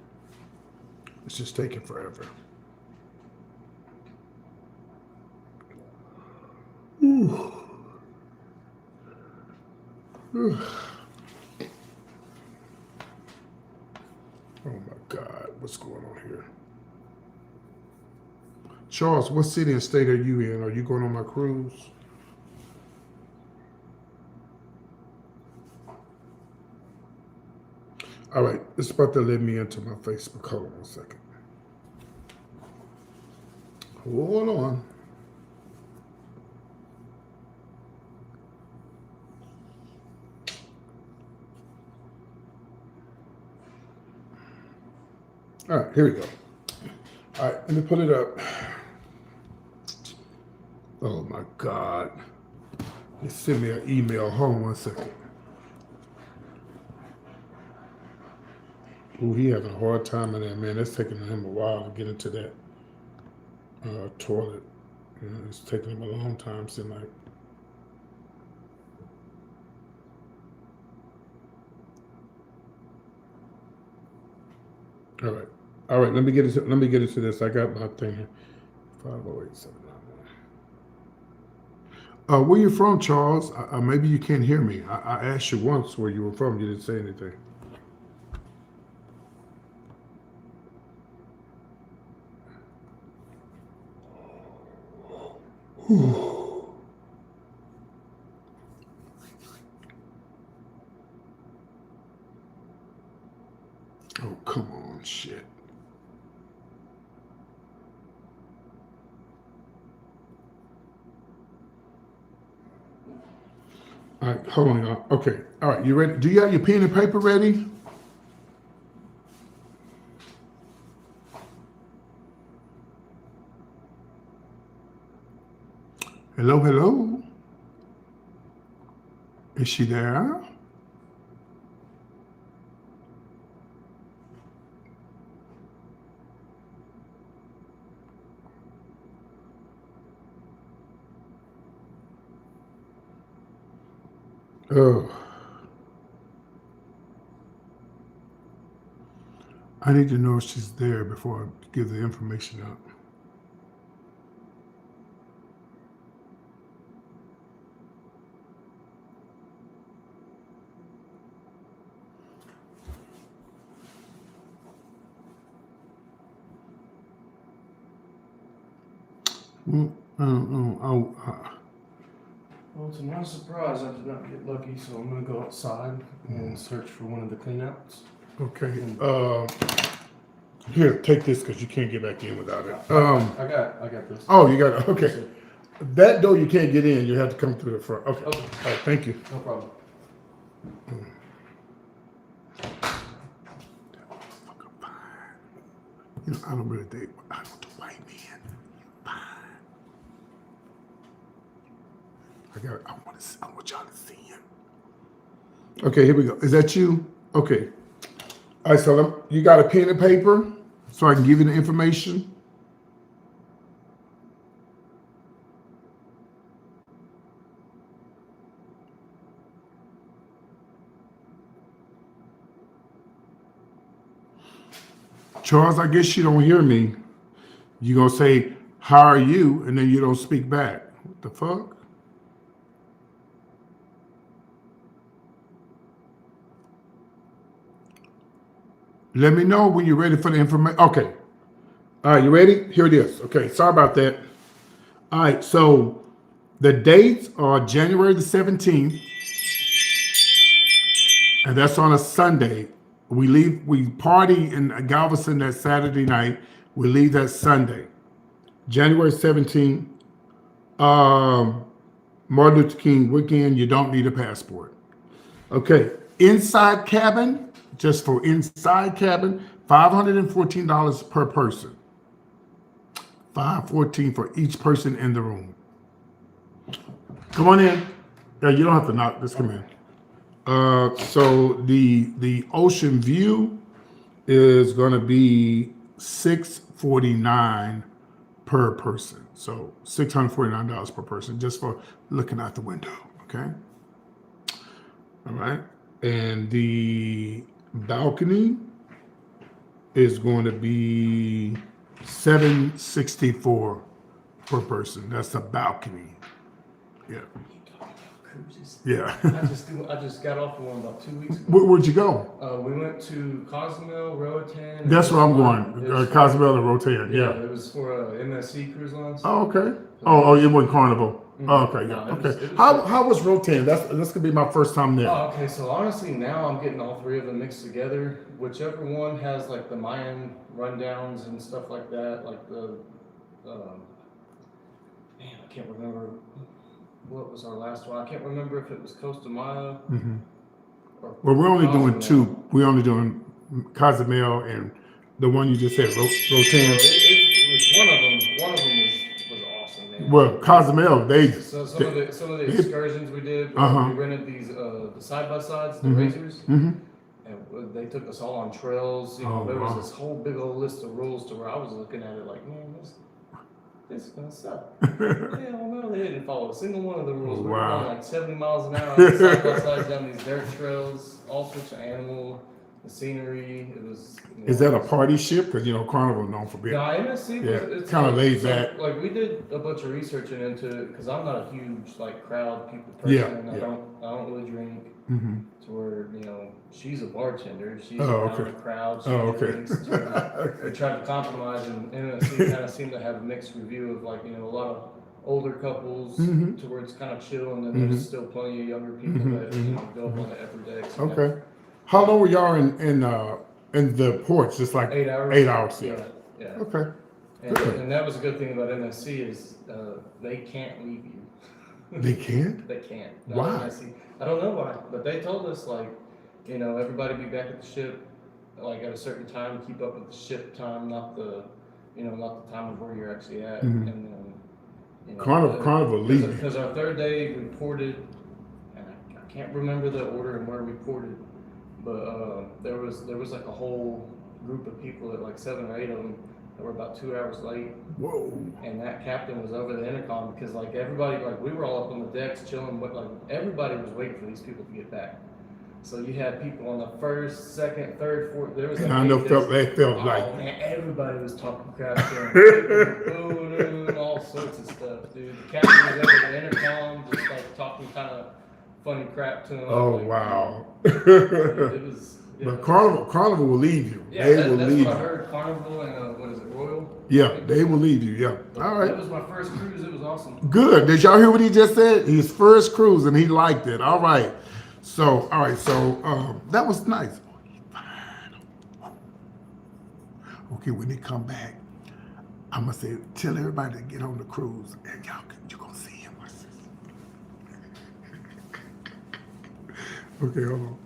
It's just taking forever. Ooh. Ooh. Oh my God, what's going on here? Charles, what city and state are you in? Are you going on my cruise? All right, it's about to let me into my Facebook. Hold on one second. Hold on. All right, here we go. All right, let me put it up. Oh my God. They sent me an email. Hold on one second. Ooh, he having a hard time in there, man. It's taking him a while to get into that toilet. You know, it's taking him a long time, seem like. All right. All right, let me get into this. I got my thing here. 508-799. Where you from, Charles? Maybe you can't hear me. I asked you once where you were from. You didn't say anything. Oh, come on, shit. All right, hold on, y'all. Okay, all right, you ready? Do you have your pen and paper ready? Hello, hello. Is she there? Oh, I need to know if she's there before I give the information out. Well, I don't know. Well, to my surprise, I did not get lucky, so I'm gonna go outside and search for one of the cleanouts. Okay. Here, take this because you can't get back in without it. I got this. Oh, you got it. Okay. That door you can't get in. You have to come through the front. Okay. Okay. All right. Thank you. No problem. You know, I don't really date. I don't do white men. Fine. I want y'all to see him. Okay, here we go. Is that you? Okay. All right, so you got a pen and paper so I can give you the information? Charles, I guess you don't hear me. You gonna say, how are you? And then you don't speak back. What the fuck? Let me know when you're ready for the information. Okay. All right, you ready? Here it is. Okay, sorry about that. All right, so the dates are January the 17th, and that's on a Sunday. We party in Galveston that Saturday night. We leave that Sunday. January 17th, Martin Luther King weekend, you don't need a passport. Okay, inside cabin, just for inside cabin, $514 per person. $514 for each person in the room. Come on in. Yeah, you don't have to knock. Just come in. So the ocean view is going to be $649 per person. So $649 per person just for looking out the window. Okay. All right. And the balcony is going to be $764 per person. That's the balcony. Yeah. Cruises. Yeah. I just got off one about 2 weeks ago. Where'd you go? We went to Cozumel, Roatan. That's where I'm going. Cozumel and Roatan. Yeah. It was for MSC Cruise Lines. Oh, okay. Oh, you went Carnival. Oh, okay. Yeah. No, it Okay. was How was Roatan? That's gonna be my first time there. Oh, okay. So honestly, now I'm getting all three of them mixed together. Whichever one has like the Mayan rundowns and stuff like that, like the, man, I can't remember what was our last one. I can't remember if it was Costa Maya. Mm-hmm. Or Well, we're only doing Cozumel. two. We're only doing Cozumel and the one you just said, So Roatan. it was one of them. One of them was awesome, man. Well, Cozumel, So some of the excursions we did, Uh-huh. we rented these the side by sides, the razors, Mm-hmm. and they took us all on trails. You know, Oh, there was wow. this whole big old list of rules to where I was looking at it like, man, this is gonna suck. Hell no, they didn't follow a single one of the rules. We were Wow. going like 70 miles an hour, side by side down these dirt trails, all sorts of animal, the scenery. It was. You know, Is that a party ship? Because Carnival known for being. No, MSC Yeah, it's kinda like, laid so, back. Like we did a bunch of research into it because I'm not a huge like crowd people Yeah, person. yeah. I don't really drink. Mm-hmm. To where she's a bartender. She's Oh, around okay. the crowd. She Oh, okay. drinks. We tried to compromise, and MSC kind of seemed to have a mixed review of like a lot of older couples Mhm. to where it's kind of chill, and then Mhm. there's still plenty of younger people Mhm, that mhm, go up on the upper decks. Okay. How long were y'all in the ports? Just like 8 hours. 8 hours. Yeah. Yeah. Okay. And, Good. and that was a good thing about MSC is they can't leave you. They can't? They can't. Why? MSC. I don't know why, but they told us like, everybody be back at the ship like at a certain time, keep up with the ship time, not the time of where you're actually at. Mhm. And then, Carnival leave. Because our third day we ported, and I can't remember the order and where we ported, but there was like a whole group of people, that like 7 or 8 of them, that were about 2 hours late. Whoa. And that captain was over the intercom because like everybody, like we were all up on the decks chilling, but like everybody was waiting for these people to get back. So you had people on the first, second, third, fourth. There was And like I know they felt oh, like. man, everybody was talking crap to him, booing, all sorts of stuff, dude. The captain was over the intercom, just like talking kind of funny crap to him. Oh, like, wow. it was. But Carnival will leave you. Yeah, They will that's leave what I you. heard. Carnival and what is it, Royal? Yeah, they will leave you. Yeah. All That right. was my first cruise. It was awesome. Good. Did y'all hear what he just said? His first cruise, and he liked it. All right. So, all right. So that was nice. Okay, when they come back, I'm gonna say, tell everybody to get on the cruise, and you're gonna see him. Watch this. Okay, hold on.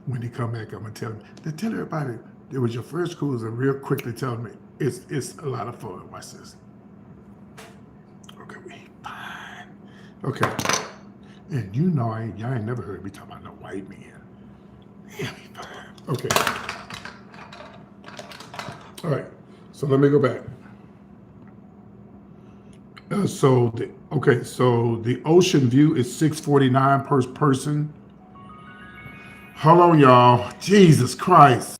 When he come back, I'm gonna tell him. Tell everybody it was your first cruise, and real quickly tell me it's a lot of fun. Watch this. Okay, we fine. Okay, and y'all ain't never heard me talk about no white men. Yeah, we fine. Okay. All right. So let me go back. So the ocean view is $649 per person. Hold on, y'all. Jesus Christ.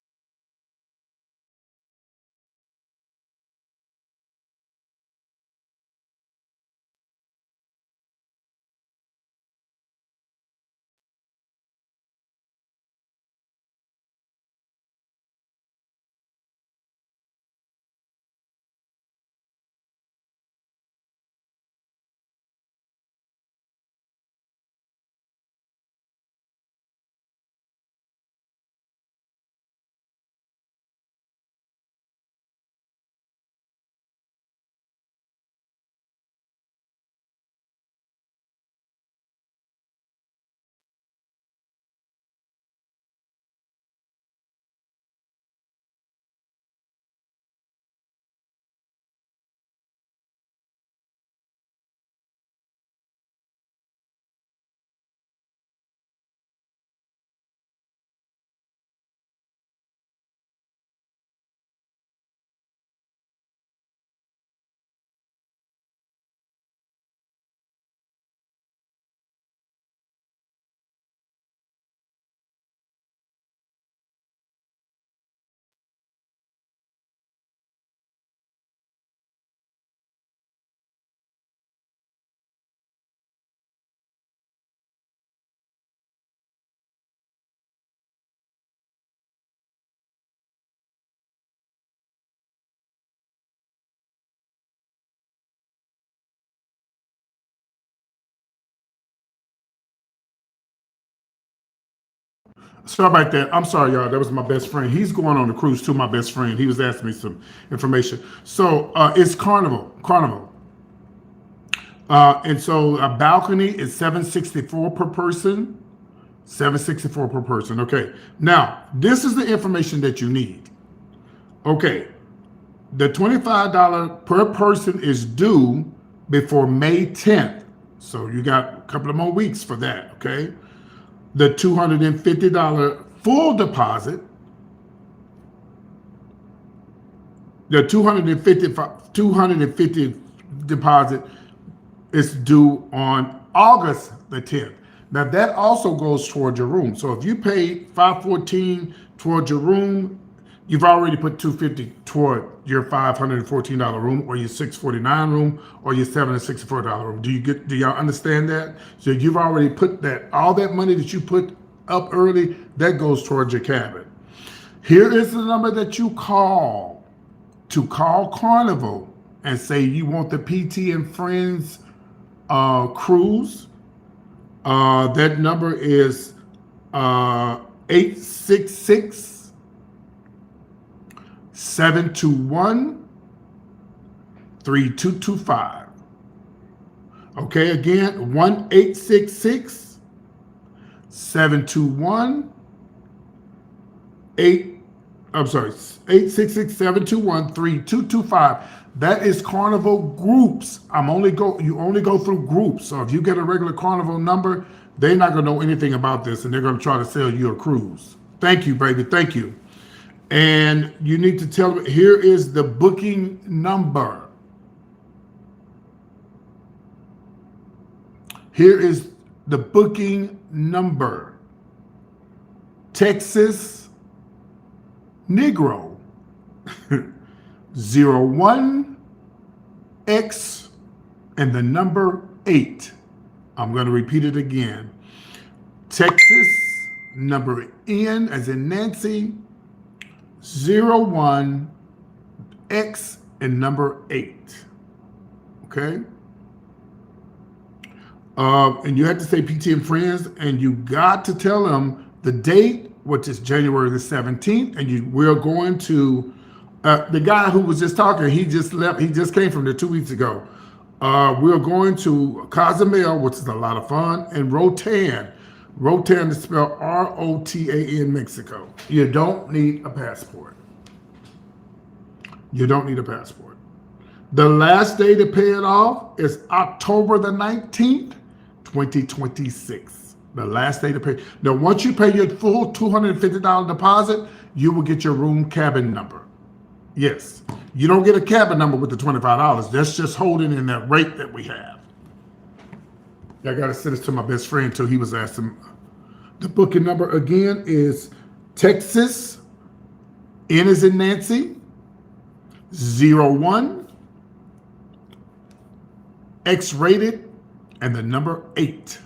Sorry about that. I'm sorry, y'all. That was my best friend. He's going on the cruise too, my best friend. He was asking me some information. So it's Carnival. And so a balcony is $764 per person. $764 per person. Okay. Now, this is the information that you need. Okay. The $25 per person is due before May 10th. So you got a couple of more weeks for that. Okay. the $250 full deposit, the $250 deposit is due on August the 10th. Now that also goes toward your room. So if you paid $514 toward your room, you've already put $250 toward your $514 room, or your $649 room, or your $764 room. Do y'all understand that? So you've already put that, all that money that you put up early, that goes towards your cabin. Here is the number that you call to call Carnival and say you want the PT and Friends cruise. That number is 866 721 3225. Okay, again, 1-866 721 866 721 3225. That is Carnival groups. You only go through groups. So if you get a regular Carnival number, they're not gonna know anything about this, and they're gonna try to sell you a cruise. Thank you, baby. Thank you. And you need to tell them, here is the booking number. Here is the booking number. Texas Negro 01X and the number 8. I'm going to repeat it again. Texas number N as in Nancy 01X and number 8. Okay? And you have to say PT and Friends, and you got to tell them the date, which is January the 17th, and we're going to, the guy who was just talking, he just left, he just came from there 2 weeks ago. We're going to Cozumel, which is a lot of fun, and Rotan. Rotan is spelled R-O-T-A-N, Mexico. You don't need a passport. You don't need a passport. The last day to pay it off is October the 19th, 2026. The last day to pay. Now, once you pay your full $250 deposit, you will get your room cabin number. Yes. You don't get a cabin number with the $25. That's just holding in that rate that we have. I got to send this to my best friend until he was asking. The booking number again is Texas, N as in Nancy, 01, X-rated, and the number 8.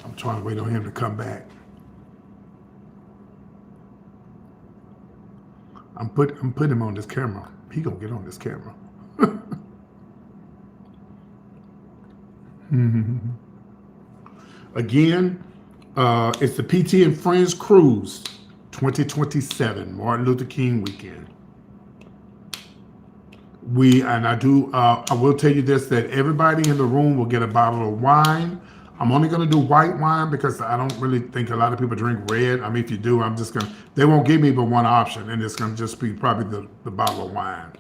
I'm trying to wait on him to come back. I'm putting him on this camera. He gonna get on this camera. Again, it's the PT and Friends Cruise 2027, Martin Luther King weekend. I will tell you this, that everybody in the room will get a bottle of wine. I'm only going to do white wine because I don't really think a lot of people drink red. I mean, if you do, they won't give me but one option, and it's going to just be probably the bottle of wine.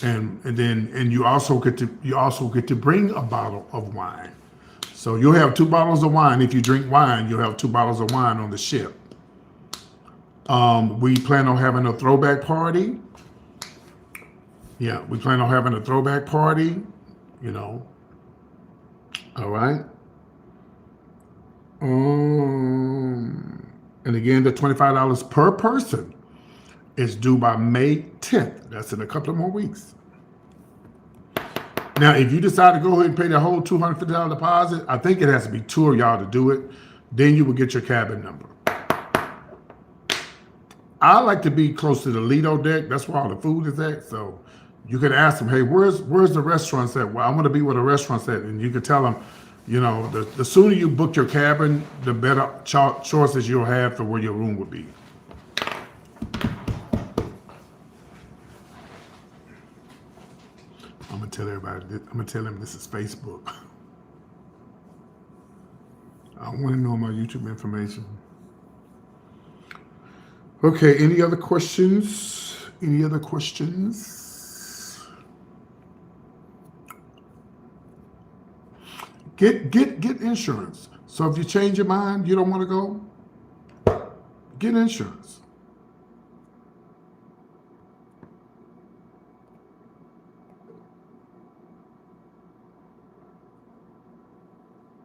And you also get to bring a bottle of wine. So you'll have 2 bottles of wine. If you drink wine, you'll have 2 bottles of wine on the ship. We plan on having a throwback party. Yeah, we plan on having a throwback party, All right. And again, the $25 per person is due by May 10th. That's in a couple of more weeks. Now, if you decide to go ahead and pay the whole $250 deposit, I think it has to be 2 of y'all to do it. Then you will get your cabin number. I like to be close to the Lido deck. That's where all the food is at. So you could ask them, hey, where's the restaurants at? Well, I want to be where the restaurant's at. And you could tell them, the sooner you book your cabin, the better choices you'll have for where your room will be. I'm going to tell everybody, I'm going to tell them this is Facebook. I want to know my YouTube information. Okay, any other questions? Any other questions? Get insurance. So if you change your mind, you don't want to go, get insurance.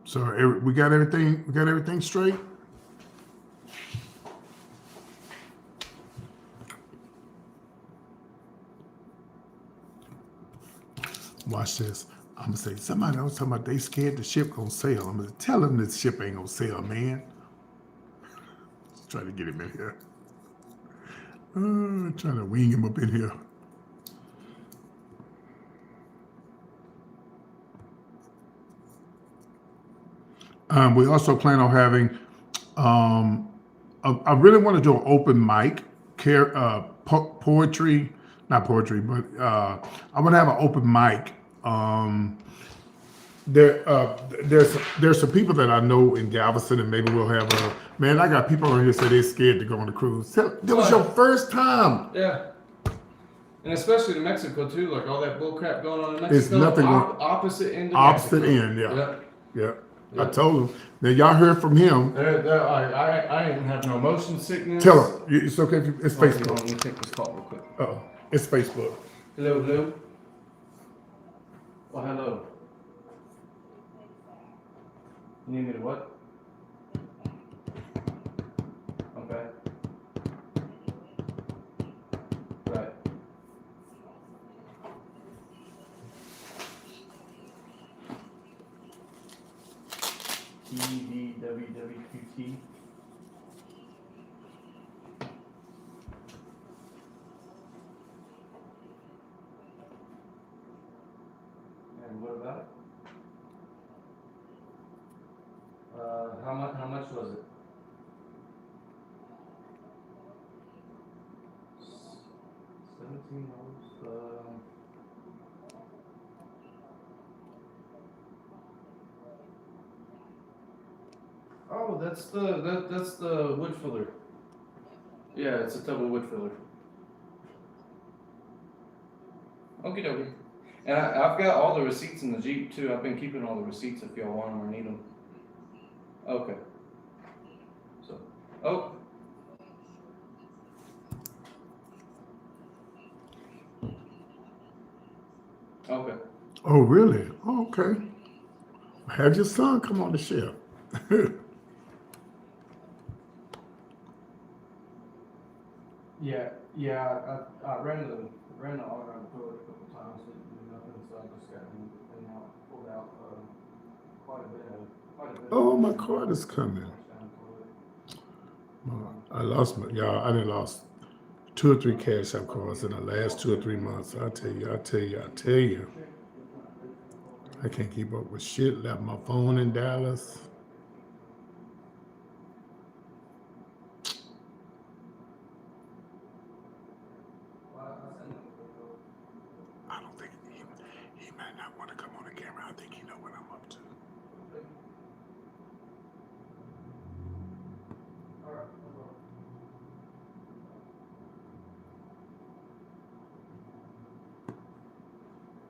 So we got everything. We got everything straight. Watch this. I'm gonna say somebody else talking about they scared the ship gonna sail. I'm gonna tell them this ship ain't gonna sail, man. Just try to get him in here. Trying to wing him up in here. We also plan on having. I really want to do an open mic, poetry, not poetry, but I want to have an open mic. There's some people that I know in Galveston, and maybe we'll have a man. I got people on here say they're scared to go on the cruise. That was your first time. Yeah. And especially in Mexico too, like all that bull crap going on in Mexico. It's nothing opposite end. Opposite Mexico. end, yeah. Yeah. I told him. Now y'all heard from him. I didn't have no motion sickness. Tell him it's okay. It's Facebook. Let me take this call real quick. Oh, it's Facebook. Hello. Oh, hello. You need me to what? Okay. Right. EDWWQT. And what about it? How much was it? $17. Oh, that's the wood filler. Yeah, it's a tub of wood filler. Okie dokie. And I've got all the receipts in the Jeep too. I've been keeping all the receipts if y'all want them or need them. Okay. So, oh. Okay. Oh, really? Oh, okay. Have your son come on the ship. Yeah. I ran the auger on the toilet a couple times. Didn't do nothing, so I just got him and now pulled out quite a bit. Oh, my card is coming. I lost y'all. I done lost 2 or 3 cash app cards in the last 2 or 3 months. I tell you. I can't keep up with shit. Left my phone in Dallas. I don't think he might not want to come on the camera. I think he know what I'm up to.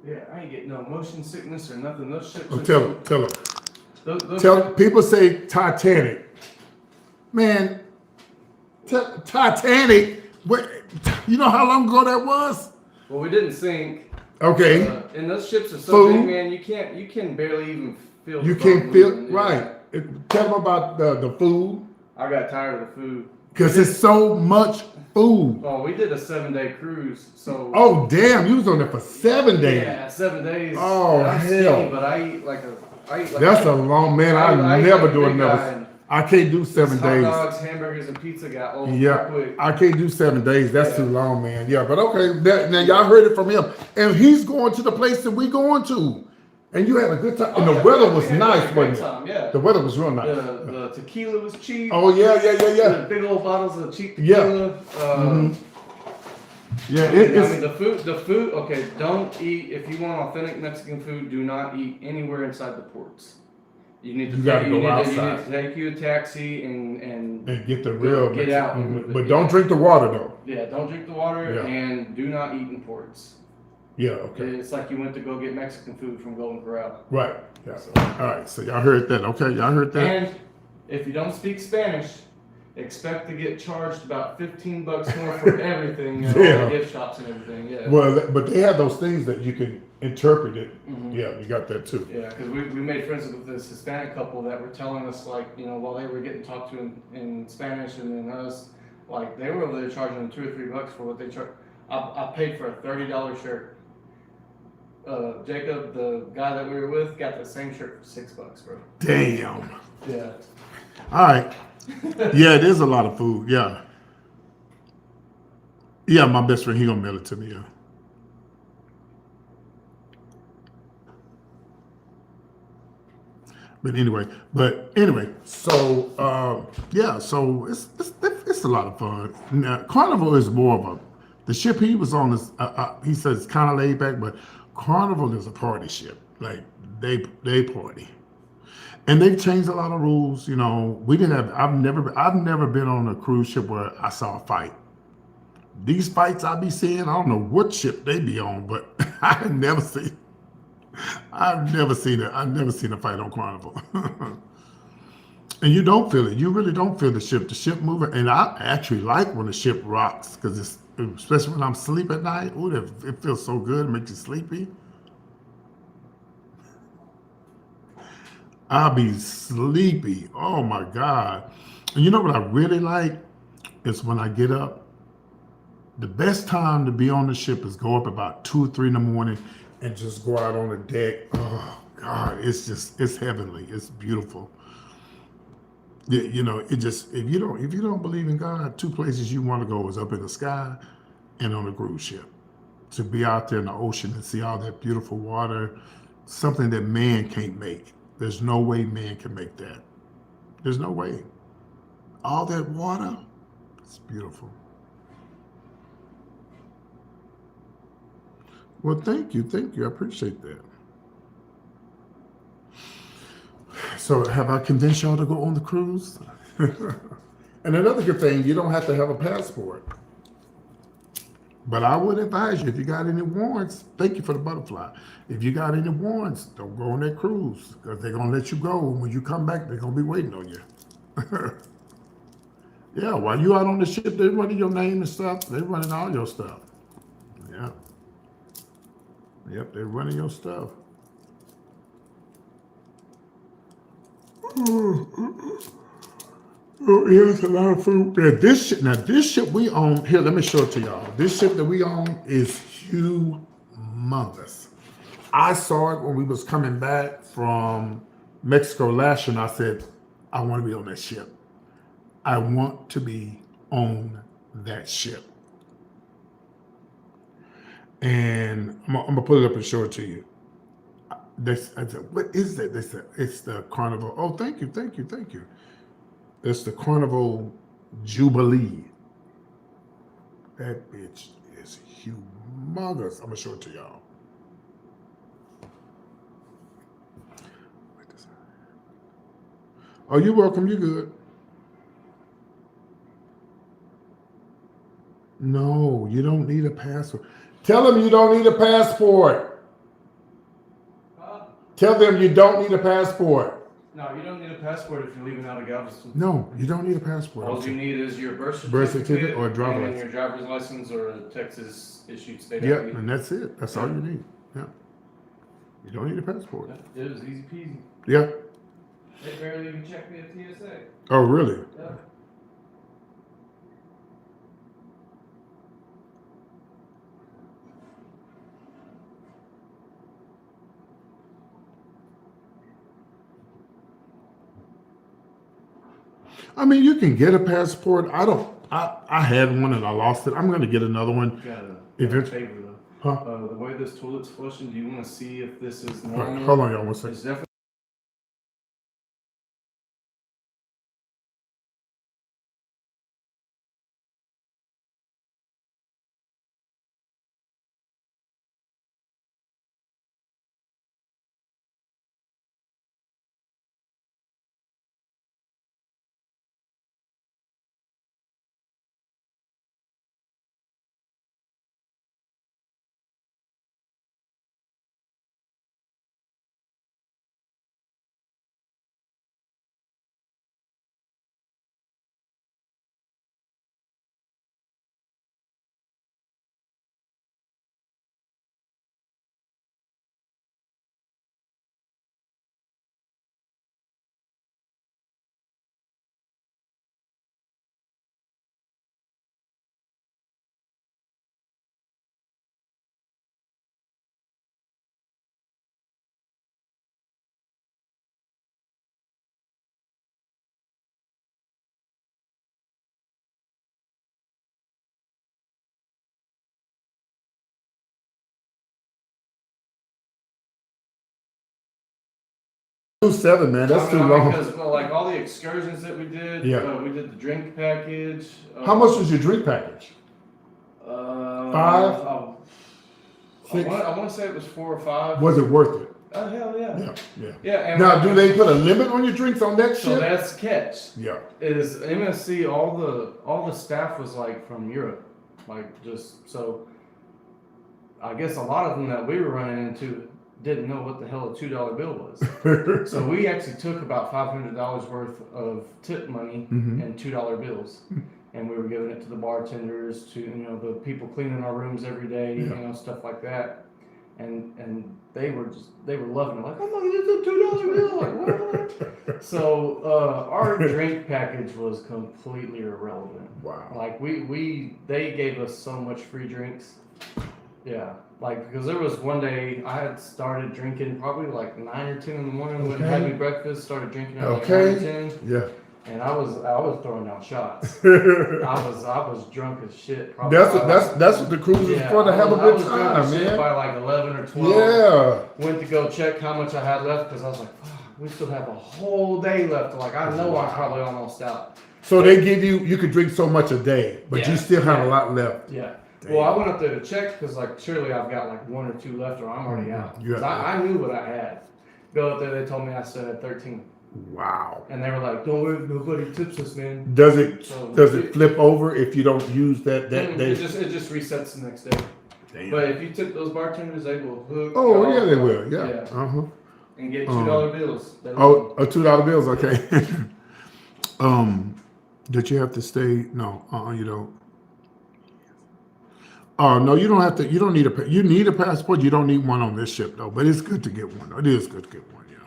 Yeah, I ain't getting no motion sickness or nothing. Those ships. Oh, tell him. Those People say Titanic. Man, Titanic. What? You know how long ago that was? Well, we didn't sink. Okay. And those ships are so Food. big, man. You can barely even feel. You the can't boat feel moving. right. Tell them about the food. I got tired of the food. Because it's so much food. Oh, we did a 7-day cruise, so. Oh, damn. You was on there for 7 days. Yeah, 7 days. Oh, I'm hell. skinny, but I eat like a. That's a long, man. I eat never like a do big another. guy, and I can't do 7 hot days. dogs, hamburgers, and pizza got old Yeah, quick. I can't do 7 days. That's Yeah. too long, man. Yeah, but okay. Now y'all heard it from him, and he's going to the place that we going to, and you had a good time. And the weather was nice, wasn't it? Yeah. The weather was real nice. The tequila was cheap. Oh yeah. The big old bottles of cheap tequila. Yeah, I mean the food. Okay, don't eat if you want authentic Mexican food. Do not eat anywhere inside the ports. You need to take you a taxi and get the real. get out. But don't drink the water though. Yeah, don't drink the water Yeah. and do not eat in ports. Yeah, okay. It's like you went to go get Mexican food from Golden Corral. Right. Yeah. All right. So y'all heard that. Okay. Y'all heard that. And if you don't speak Spanish, expect to get charged about $15 more for everything, all Yeah. the gift shops and everything. Yeah. Well, but they have those things that you can interpret it. Mhm. Yeah, you got that too. Yeah, because we made friends with this Hispanic couple that were telling us, like, while they were getting talked to in Spanish, and then us, like, they were over there charging them $2 or $3 for what they charge. I paid for a $30 shirt. Jacob, the guy that we were with, got the same shirt for $6, bro. Damn. Yeah. All right. Yeah, it is a lot of food. Yeah. Yeah, my best friend, he gonna mail it to me. Yeah. But anyway, so yeah, so it's a lot of fun. Now, Carnival is more of a the ship he was on is he says it's kind of laid back, but Carnival is a party ship. Like they party, and they've changed a lot of rules. We didn't have. I've never been on a cruise ship where I saw a fight. These fights I be seeing, I don't know what ship they be on, but I never see. I've never seen it. I've never seen a fight on Carnival. And you don't feel it. You really don't feel the ship. The ship moving. And I actually like when the ship rocks because it's, especially when I'm asleep at night. Ooh, it feels so good. It makes you sleepy. I'll be sleepy. Oh my God. And you know what I really like is when I get up. The best time to be on the ship is go up about 2 or 3 in the morning and just go out on the deck. Oh God, it's heavenly. It's beautiful. Yeah, it just if you don't believe in God, 2 places you want to go is up in the sky and on a cruise ship. To be out there in the ocean and see all that beautiful water, something that man can't make. There's no way man can make that. There's no way. All that water, it's beautiful. Well, thank you. I appreciate that. So have I convinced y'all to go on the cruise? And another good thing, you don't have to have a passport. But I would advise you, if you got any warrants, thank you for the butterfly. If you got any warrants, don't go on that cruise because they're going to let you go. When you come back, they're going to be waiting on you. Yeah, while you out on the ship, they're running your name and stuff. They're running all your stuff. Yeah. Yep, they're running your stuff. Oh, here's a lot of food. Yeah, this ship we own, here, let me show it to y'all. This ship that we own is humongous. I saw it when we was coming back from Mexico last year, and I said, I want to be on that ship. I want to be on that ship. And I'm gonna put it up and show it to you. I said, what is that? They said, it's the Carnival. Oh, thank you. It's the Carnival Jubilee. That bitch is humongous. I'm gonna show it to y'all. Oh, you're welcome. You good? No, you don't need a passport. Tell them you don't need a passport. Huh? Tell them you don't need a passport. No, you don't need a passport if you're leaving out of Galveston. No, you don't need a passport. All you need is your birth Birth certificate or a driver's and license. your driver's license or a Texas issued state Yep, ID. and that's it. That's all you need. Yeah. You don't need a passport. Yeah, it was easy peasy. Yeah. They barely even checked me at TSA. Oh, really? Yeah. I mean, you can get a passport. I had one and I lost it. I'm going to get another one. Got If a it's- favor though. Huh? The way this toilet's flushing, do you want to see if this is All right, normal? hold on, y'all, one second. It's definitely do 7, man. That's too long. Because like all the excursions that we did, Yeah. we did the drink package. How much was your drink package? 5? I 6? want to say it was 4 or 5. Was it worth it? Oh hell yeah. Yeah, yeah. Yeah. And Now, do they put a limit on your drinks on that So shit? that's catch. Yeah. Is MSC all the staff was like from Europe, like just so. I guess a lot of them that we were running into didn't know what the hell a $2 bill was. So we actually took about $500 worth of tip money and $2 bills, and we were giving it to the bartenders, to the people cleaning our rooms every day, stuff like that. And they were loving it, like, oh my, it's a $2 bill, like what? So our drink package was completely irrelevant. Wow. Like they gave us so much free drinks. Yeah, like because there was one day I had started drinking probably like 9 or 10 in the morning. Went and had me breakfast, started drinking at like 9 or 10. Yeah. And I was throwing out shots. I was drunk as shit. Probably That's what the cruise is for, to have a good time, man. By like 11 or 12. Yeah. Went to go check how much I had left because I was like, fuck, we still have a whole day left. Like I know I'm probably almost out. So they give you could drink so much a day, but you still have a lot left. Yeah. Damn. Well, I went up there to check because like surely I've got like 1 or 2 left or I'm already out. I knew what I had. Go up there, they told me I still had 13. Wow. And they were like, "Don't worry, nobody tips us, man." Does it flip over if you don't use that day? It just resets the next day. Damn. But if you tip those bartenders, they will hook. Oh yeah, they will. Yeah. And get $2 bills. Oh, $2 bills. Okay. Did you have to stay? No. You don't. Oh no, you don't have to. You don't need a. You need a passport. You don't need one on this ship though. But it's good to get one. It is good to get one. Yeah.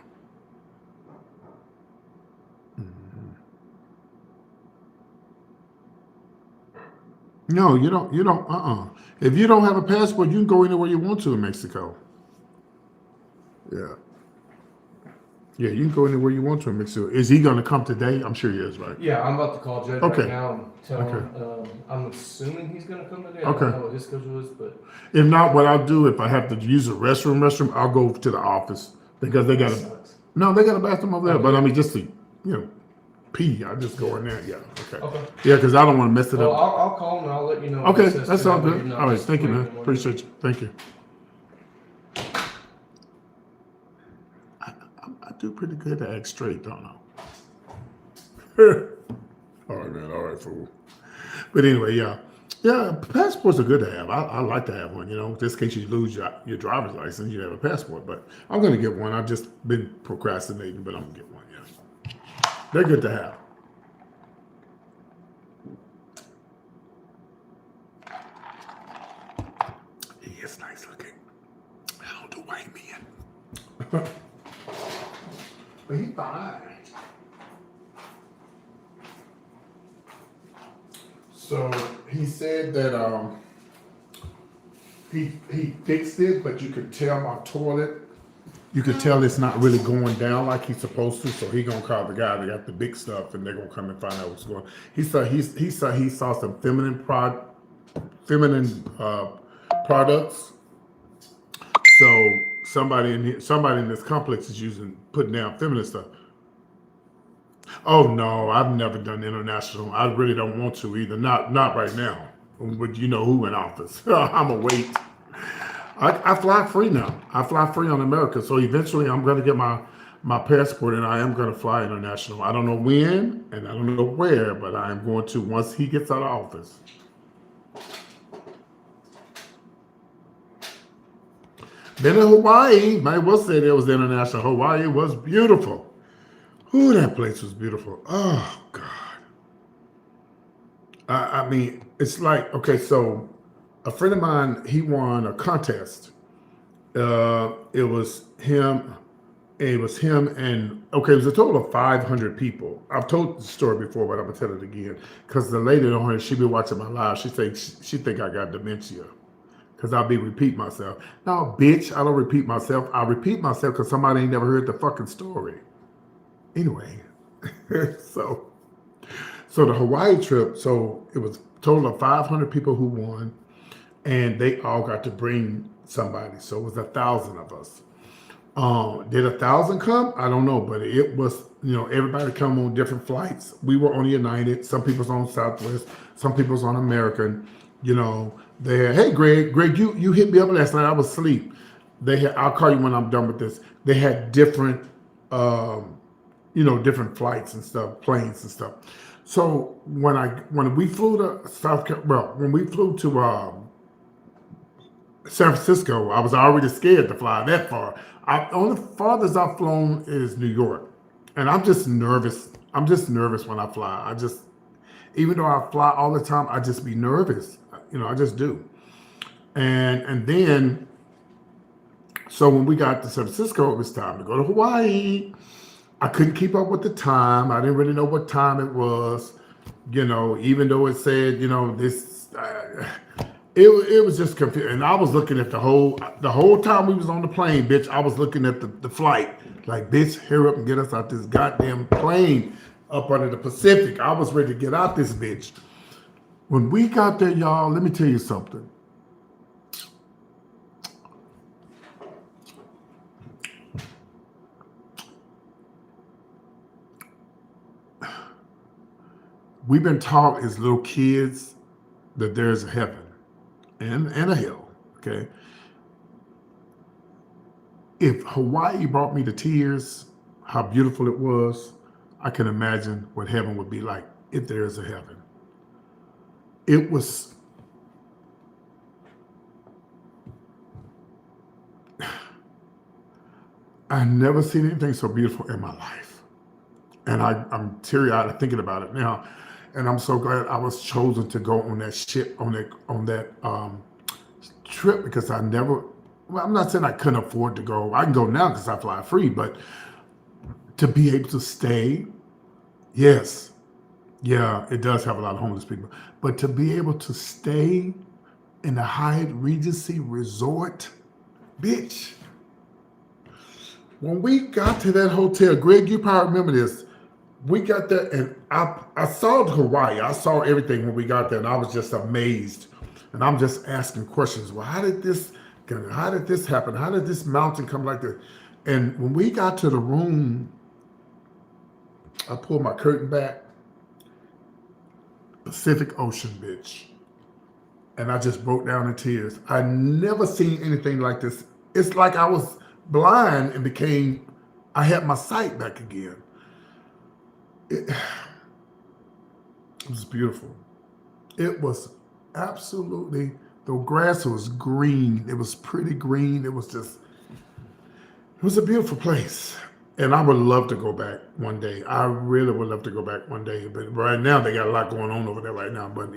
No, you don't. You don't. If you don't have a passport, you can go anywhere you want to in Mexico. Yeah. Yeah, you can go anywhere you want to in Mexico. Is he going to come today? I'm sure he is, right? Yeah, I'm about to call Judge Okay. right now and tell him. I'm assuming he's going to come today. I don't know what his schedule is, but If not, what I'll do, if I have to use a restroom, I'll go to the office because they got they got a bathroom over there. But I mean, just to pee, I just go in there. Yeah, okay. Yeah, because I don't want to mess it Well, up. I'll call him and I'll let you know. Okay, what he says that's tonight, all but good. you know, All right, just thank you, wait man. in the morning. Appreciate you. Thank you. I do pretty good to act straight, don't I? All right, man. All right, fool. But anyway, yeah, passports are good to have. I like to have one, just in case you lose your driver's license, you have a passport. But I'm going to get one. I've just been procrastinating, but I'm going to get one, yeah. They're good to have. He is nice looking. How do I mean? But he's fine. So he said that he fixed it, but you could tell my toilet. You could tell it's not really going down like he's supposed to. So he gonna call the guy that got the big stuff, and they're gonna come and find out what's going on. He saw some feminine products. So somebody in this complex is putting down feminine stuff. Oh no, I've never done international. I really don't want to either. Not right now. But you know who in office? I'm a wait. I fly free now. I fly free on America. So eventually I'm going to get my passport and I am going to fly international. I don't know when and I don't know where, but I am going to once he gets out of office. Been in Hawaii. Might well say it was international. Hawaii was beautiful. Ooh, that place was beautiful. Oh, God. I mean, it's like, okay, so a friend of mine, he won a contest. It was him and, okay, it was a total of 500 people. I've told the story before, but I'm going to tell it again. Because the lady on here, she be watching my live. She think I got dementia. Because I'll be repeat myself. No, bitch, I don't repeat myself. I repeat myself because somebody ain't never heard the fucking story. Anyway, so the Hawaii trip, so it was a total of 500 people who won, and they all got to bring somebody. So it was 1,000 of us. Did 1,000 come? I don't know, but it was, everybody come on different flights. We were on United. Some people's on Southwest. Some people's on American. They had, hey, Greg, you hit me up last night. I was asleep. I'll call you when I'm done with this. They had different, different flights and stuff, planes and stuff. So when we flew to when we flew to San Francisco, I was already scared to fly that far. Only farthest I've flown is New York, and I'm just nervous. I'm just nervous when I fly. Even though I fly all the time, I just be nervous. I just do. And then, so when we got to San Francisco, it was time to go to Hawaii. I couldn't keep up with the time. I didn't really know what time it was. Even though it said, this. It was just confusing. And I was looking at the whole time we was on the plane, bitch. I was looking at the flight, like, bitch, hurry up and get us out this goddamn plane up under the Pacific. I was ready to get out this bitch. When we got there, y'all, let me tell you something. We've been taught as little kids that there's a heaven and a hell, okay? If Hawaii brought me to tears, how beautiful it was, I can imagine what heaven would be like if there is a heaven. It was, I never seen anything so beautiful in my life. And I'm teary-eyed thinking about it now. And I'm so glad I was chosen to go on that ship, on that trip, because I'm not saying I couldn't afford to go. I can go now because I fly free, but to be able to stay, yes, yeah, it does have a lot of homeless people, but to be able to stay in the Hyatt Regency Resort, bitch. When we got to that hotel, Greg, you probably remember this. We got there, and I saw Hawaii. I saw everything when we got there, and I was just amazed. And I'm just asking questions. Well, how did this happen? How did this mountain come like this? And when we got to the room, I pulled my curtain back. Pacific Ocean, bitch. And I just broke down in tears. I never seen anything like this. It's like I was blind and I had my sight back again. It was beautiful. It was absolutely, the grass was green. It was pretty green. It was a beautiful place. And I would love to go back one day. I really would love to go back one day. But right now, they got a lot going on over there right now. But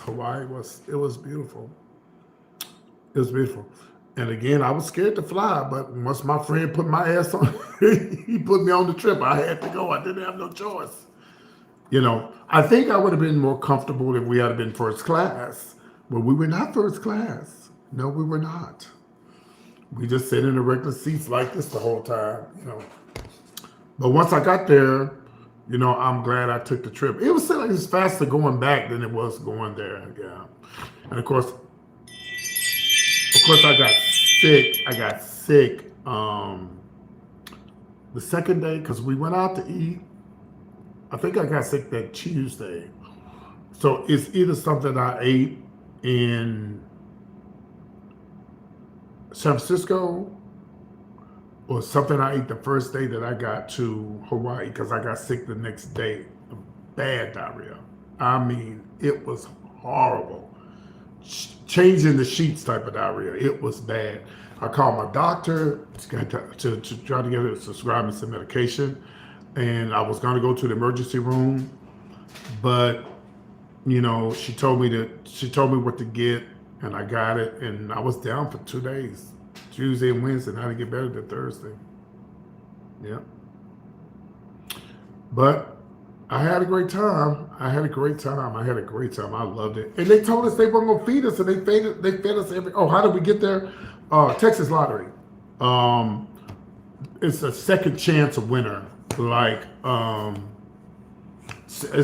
Hawaii was beautiful. It was beautiful. And again, I was scared to fly, but once my friend put my ass on, he put me on the trip. I had to go. I didn't have no choice. I think I would have been more comfortable if we had been first class, but we were not first class. No, we were not. We just sat in the regular seats like this the whole time, But once I got there, I'm glad I took the trip. It was faster going back than it was going there. Yeah. And of course, I got sick. The second day, because we went out to eat. I think I got sick that Tuesday. So it's either something I ate in San Francisco or something I ate the first day that I got to Hawaii, because I got sick the next day of bad diarrhea. I mean, it was horrible. Changing the sheets type of diarrhea. It was bad. I called my doctor to try to get her to prescribe me some medication, and I was going to go to the emergency room, but she told me what to get, and I got it, and I was down for 2 days, Tuesday and Wednesday, and I didn't get better than Thursday. Yeah, but I had a great time. I loved it. And they told us they weren't going to feed us, and they fed us how did we get there? Texas Lottery. It's a second chance winner. It's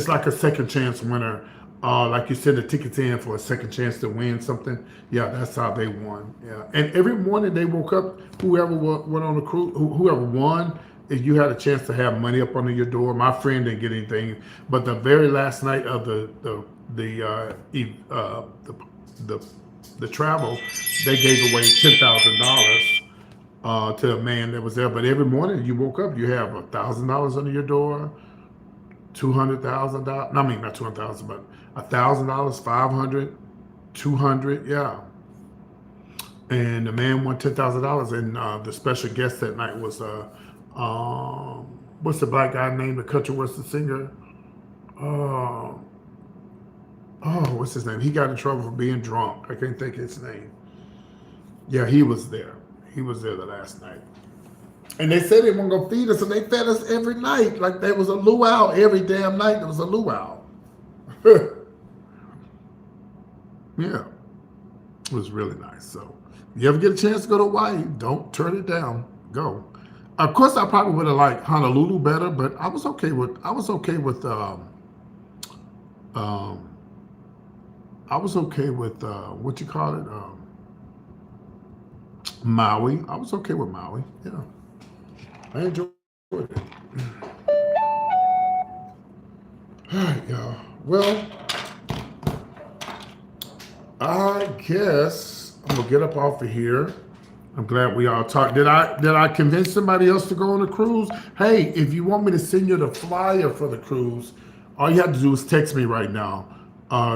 like a second chance winner. like you send the tickets in for a second chance to win something. Yeah, that's how they won. Yeah, and every morning they woke up, whoever went on the cruise, whoever won, if you had a chance to have money up under your door. My friend didn't get anything, but the very last night of the travel, they gave away $10,000 to a man that was there. But every morning you woke up, you have $1,000 under your door, $200,000. I mean, not 200,000, but $1,000, 500, 200. Yeah. And the man won $10,000. And the special guest that night was what's the black guy named, the country western singer? What's his name? He got in trouble for being drunk. I can't think of his name. Yeah, he was there. He was there the last night. And they said they weren't going to feed us, and they fed us every night. Like there was a luau every damn night. There was a luau. Yeah. It was really nice. So you ever get a chance to go to Hawaii, don't turn it down. Go. Of course, I probably would have liked Honolulu better, but I was okay with what you call it? Maui. I was okay with Maui. Yeah. I enjoyed it. All right, y'all. Well, I guess I'm gonna get up off of here. I'm glad we all talked. Did I convince somebody else to go on the cruise? Hey, if you want me to send you the flyer for the cruise, all you have to do is text me right now.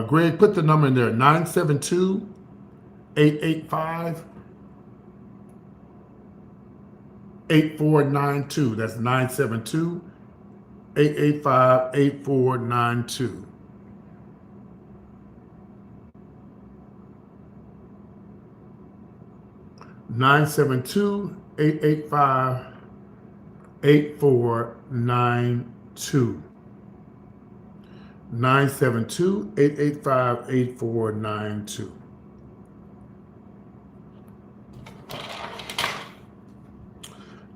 Greg, put the number in there, 972-885-8492. That's 972-885-8492. Nine 972-885-8492. 972-885-8492.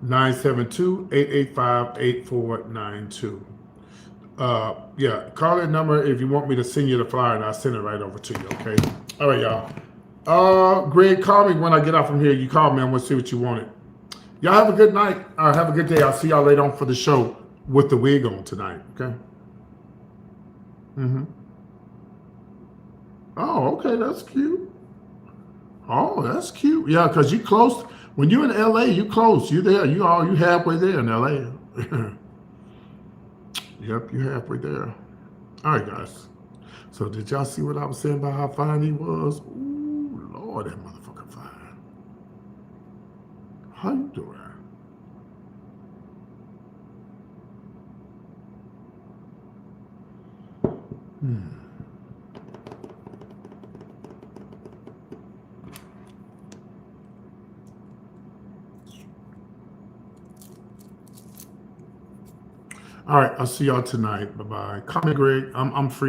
Nine 972-885-8492. Yeah, call that number if you want me to send you the flyer, and I'll send it right over to you, okay? All right, y'all. Greg, call me when I get off from here. You call me, I'm gonna see what you wanted. Y'all have a good night. Have a good day. I'll see y'all later on for the show with the wig on tonight, okay? Oh, okay, that's cute. Oh, that's cute. Yeah, because you close. When you're in LA, you close. You there. You halfway there in LA. Yep, you halfway there. All right, guys. So did y'all see what I was saying about how fine he was? Ooh, Lord, that motherfucker fine. How you doing? All right, I'll see y'all tonight. Bye-bye. Call me Greg. I'm free.